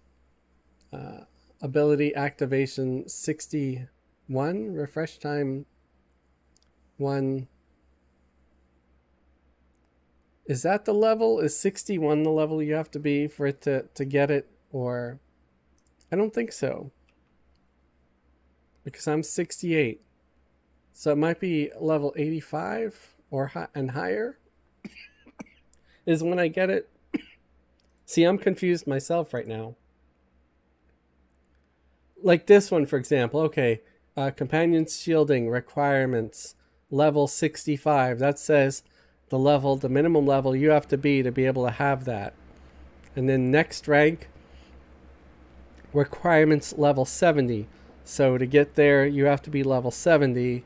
Ability activation 61, refresh time 1. Is that the level? Is 61 the level you have to be for it to get it? Or I don't think so, because I'm 68. So it might be level 85 or and higher is when I get it. See, I'm confused myself right now. Like this one, for example. Okay, companion shielding requirements, level 65. That says the minimum level you have to be able to have that. And then next rank, requirements level 70. So to get there, you have to be level 70.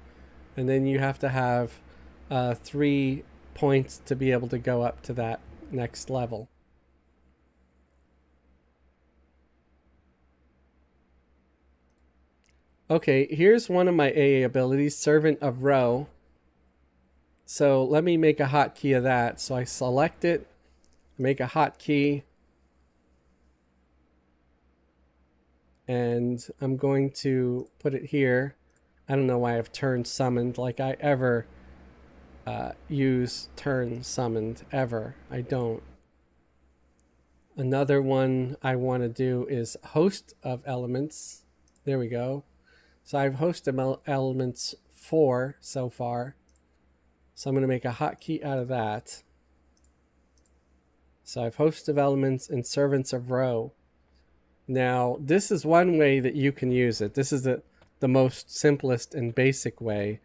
And then you have to have 3 points to be able to go up to that next level. Okay, here's one of my AA abilities, Servant of Row. So let me make a hotkey of that. So I select it, make a hotkey, and I'm going to put it here. I don't know why I've turn summoned, like I ever use turn summoned, ever. I don't. Another one I want to do is host of elements. There we go. So I've host of elements 4 so far. So I'm going to make a hotkey out of that. So I've host of elements and servants of row. Now, this is one way that you can use it. This is the most simplest and basic way.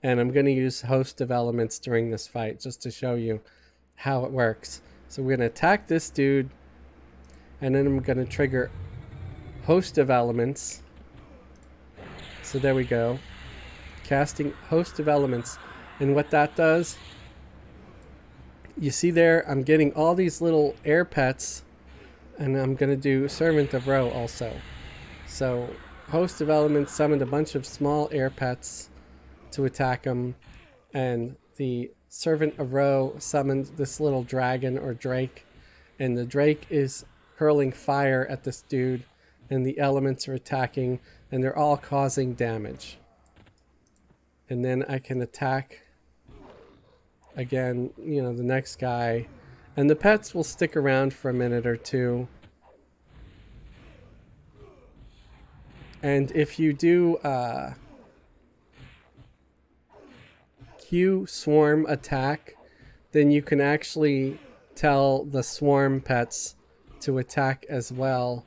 And I'm going to use host of elements during this fight just to show you how it works. So we're going to attack this dude. And then I'm going to trigger host of elements. So there we go. Casting host of elements. And what that does, you see there, I'm getting all these little air pets. And I'm going to do servant of row also. So host of elements summoned a bunch of small air pets to attack them. And the servant of row summoned this little dragon or drake. And the drake is hurling fire at this dude. And the elements are attacking. And they're all causing damage. And then I can attack again, you know, the next guy. And the pets will stick around for a minute or two. And if you do Q swarm attack, then you can actually tell the swarm pets to attack as well.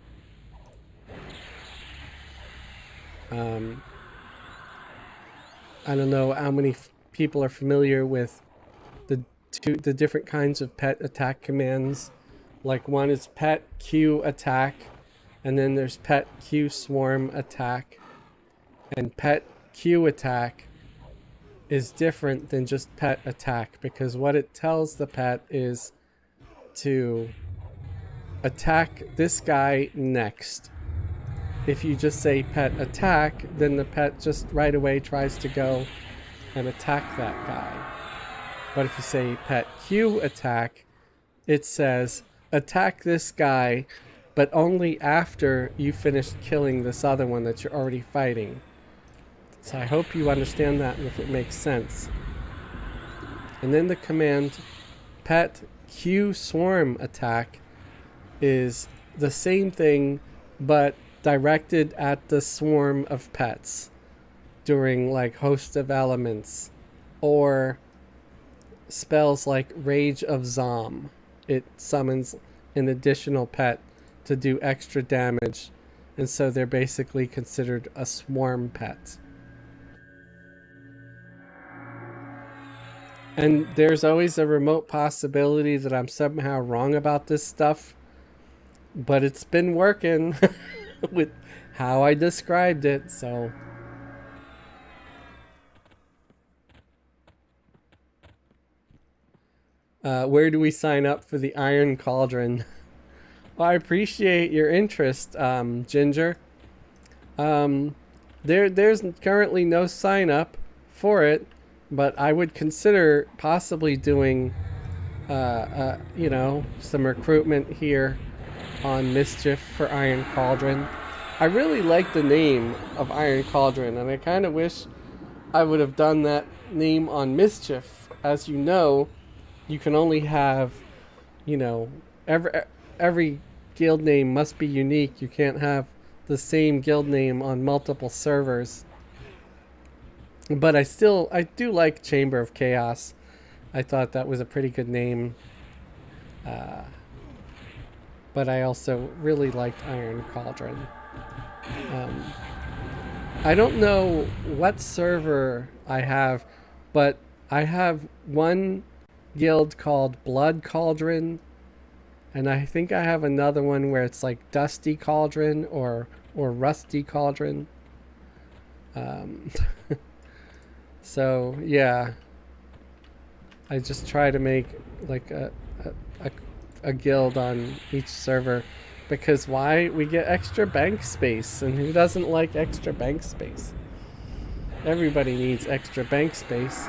Um, I don't know how many people are familiar with the different kinds of pet attack commands. Like one is pet Q attack, and then there's pet Q swarm attack. And pet Q attack is different than just pet attack, because what it tells the pet is to attack this guy next. If you just say pet attack, then the pet just right away tries to go and attack that guy. But if you say pet Q attack, it says attack this guy, but only after you finish killing this other one that you're already fighting. So I hope you understand that and if it makes sense. And then the command pet Q swarm attack is the same thing, but directed at the swarm of pets during like Host of Elements or spells like Rage of Zom. It summons an additional pet to do extra damage, and so they're basically considered a swarm pet. And there's always a remote possibility that I'm somehow wrong about this stuff, but it's been working with how I described it, so. Where do we sign up for the Iron Cauldron? Well, I appreciate your interest, Ginger. There's currently no sign up for it, but I would consider possibly doing, some recruitment here on Mischief for Iron Cauldron. I really like the name of Iron Cauldron, and I kind of wish I would have done that name on Mischief. As you know, you can only have, every guild name must be unique. You can't have the same guild name on multiple servers. But I do like Chamber of Chaos. I thought that was a pretty good name. But I also really liked Iron Cauldron. I don't know what server I have, but I have one guild called Blood Cauldron, and I think I have another one where it's like Dusty Cauldron or Rusty Cauldron. So yeah, I just try to make like a guild on each server, because why? We get extra bank space, and who doesn't like extra bank space? Everybody needs extra bank space.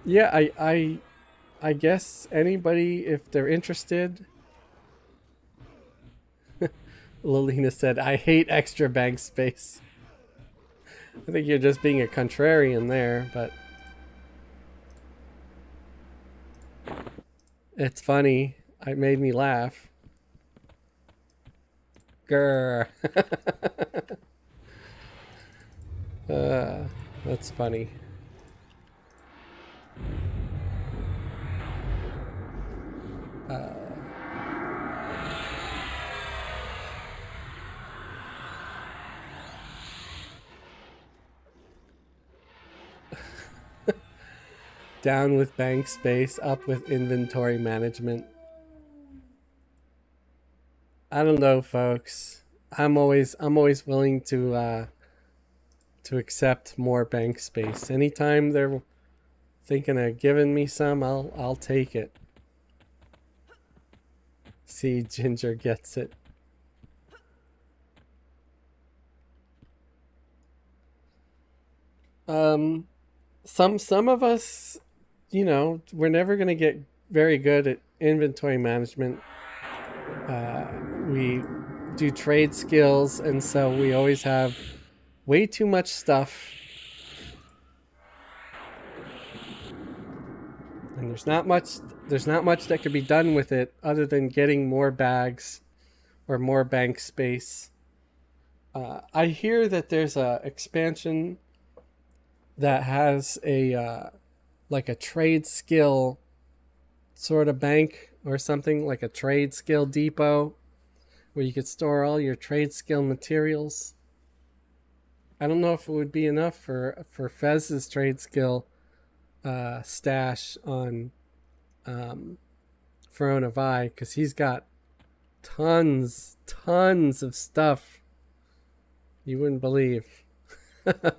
Yeah, I guess anybody, if they're interested. Lilina said, I hate extra bank space. I think you're just being a contrarian there, but it's funny. It made me laugh. Grr. That's funny. Down with bank space, up with inventory management. I don't know, folks. I'm always willing to accept more bank space. Anytime they're thinking of giving me some, I'll take it. See, Ginger gets it. Some of us, we're never gonna get very good at inventory management. We do trade skills, and so we always have way too much stuff. And there's not much that could be done with it other than getting more bags or more bank space. I hear that there's a expansion that has a like a trade skill sort of bank or something like a trade skill depot where you could store all your trade skill materials. I don't know if it would be enough for Fez's trade skill stash on Verona Vi, because he's got tons of stuff you wouldn't believe. I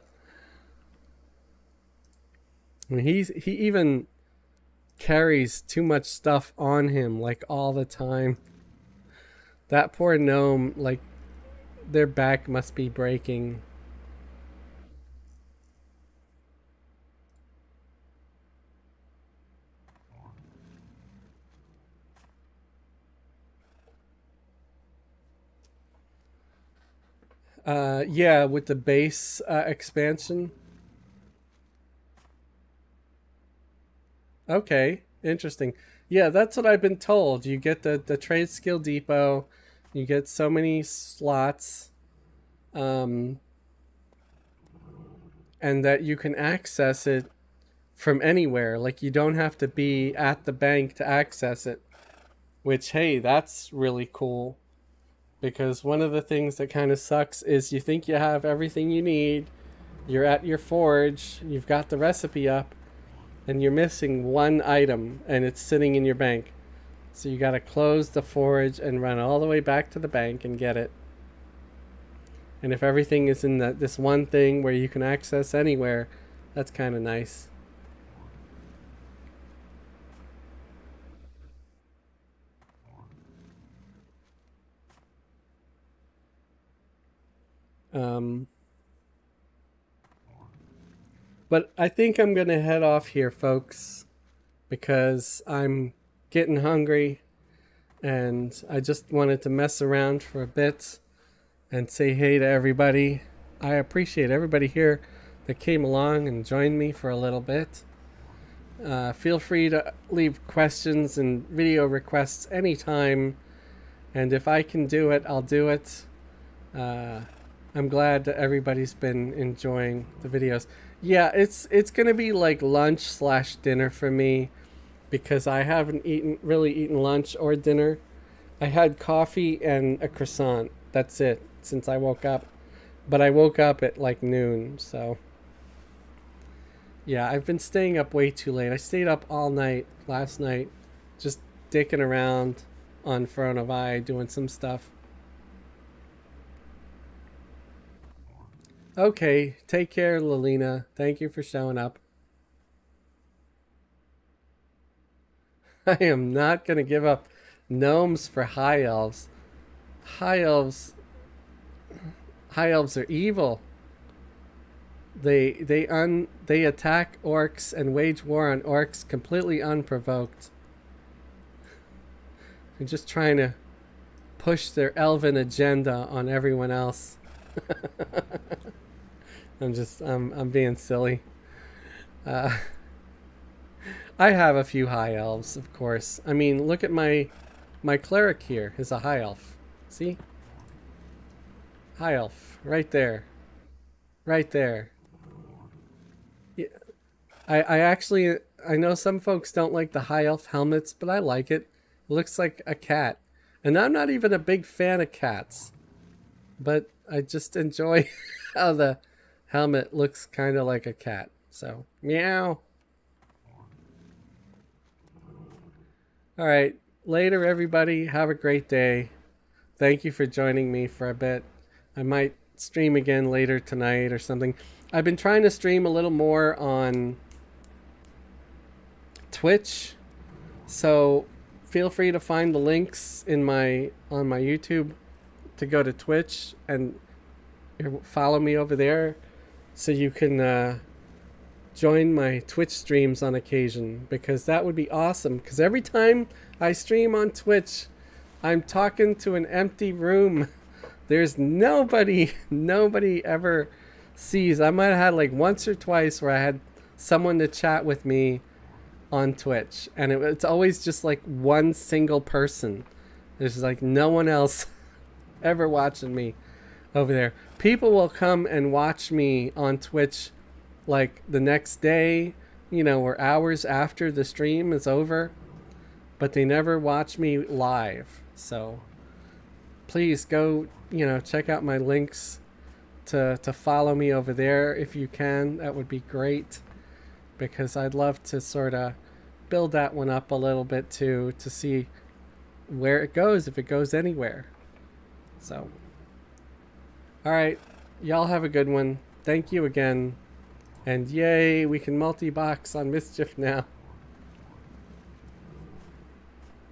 mean, he even carries too much stuff on him, like, all the time. That poor gnome, like, their back must be breaking. Yeah, with the base expansion. Okay, interesting. Yeah, that's what I've been told. You get the trade skill depot, you get so many slots, um, and that you can access it from anywhere. Like, you don't have to be at the bank to access it. Which, hey, that's really cool. Because one of the things that kind of sucks is you think you have everything you need, you're at your forge, you've got the recipe up, and you're missing one item, and it's sitting in your bank. So you got to close the forge and run all the way back to the bank and get it. And if everything is in this one thing where you can access anywhere, that's kind of nice. Um, but I think I'm going to head off here, folks, because I'm getting hungry, and I just wanted to mess around for a bit and say hey to everybody. I appreciate everybody here that came along and joined me for a little bit. Feel free to leave questions and video requests anytime, and if I can do it, I'll do it. I'm glad that everybody's been enjoying the videos. Yeah, it's gonna be like lunch/dinner for me, because I haven't really eaten lunch or dinner. I had coffee and a croissant. That's it since I woke up. But I woke up at like noon, so yeah, I've been staying up way too late. I stayed up all night last night, just dicking around on Verona Vi doing some stuff. Okay, take care, Lelina. Thank you for showing up. I am not going to give up gnomes for high elves. High elves high elves are evil. They attack orcs and wage war on orcs completely unprovoked. They're just trying to push their elven agenda on everyone else. I'm being silly. Uh, I have a few high elves, of course. I mean, look at my cleric here is a high elf. See? High elf, right there. Right there. Yeah, I actually, I know some folks don't like the high elf helmets, but I like it. It looks like a cat. And I'm not even a big fan of cats. But I just enjoy how the helmet looks kind of like a cat. So, meow. All right. Later, everybody. Have a great day. Thank you for joining me for a bit. I might stream again later tonight or something. I've been trying to stream a little more on Twitch. So feel free to find the links on my YouTube to go to Twitch and follow me over there, so you can join my Twitch streams on occasion, because that would be awesome. Because every time I stream on Twitch, I'm talking to an empty room. There's nobody ever sees. I might have had like once or twice where I had someone to chat with me on Twitch, and it's always just like one single person. There's like no one else ever watching me over there. People will come and watch me on Twitch like the next day, or hours after the stream is over. but they never watch me live. So please go, check out my links to follow me over there if you can. That would be great, because I'd love to sort of build that one up a little bit too, to see where it goes, if it goes anywhere. So, all right, y'all have a good one. Thank you again. And yay, we can multi-box on Mischief now.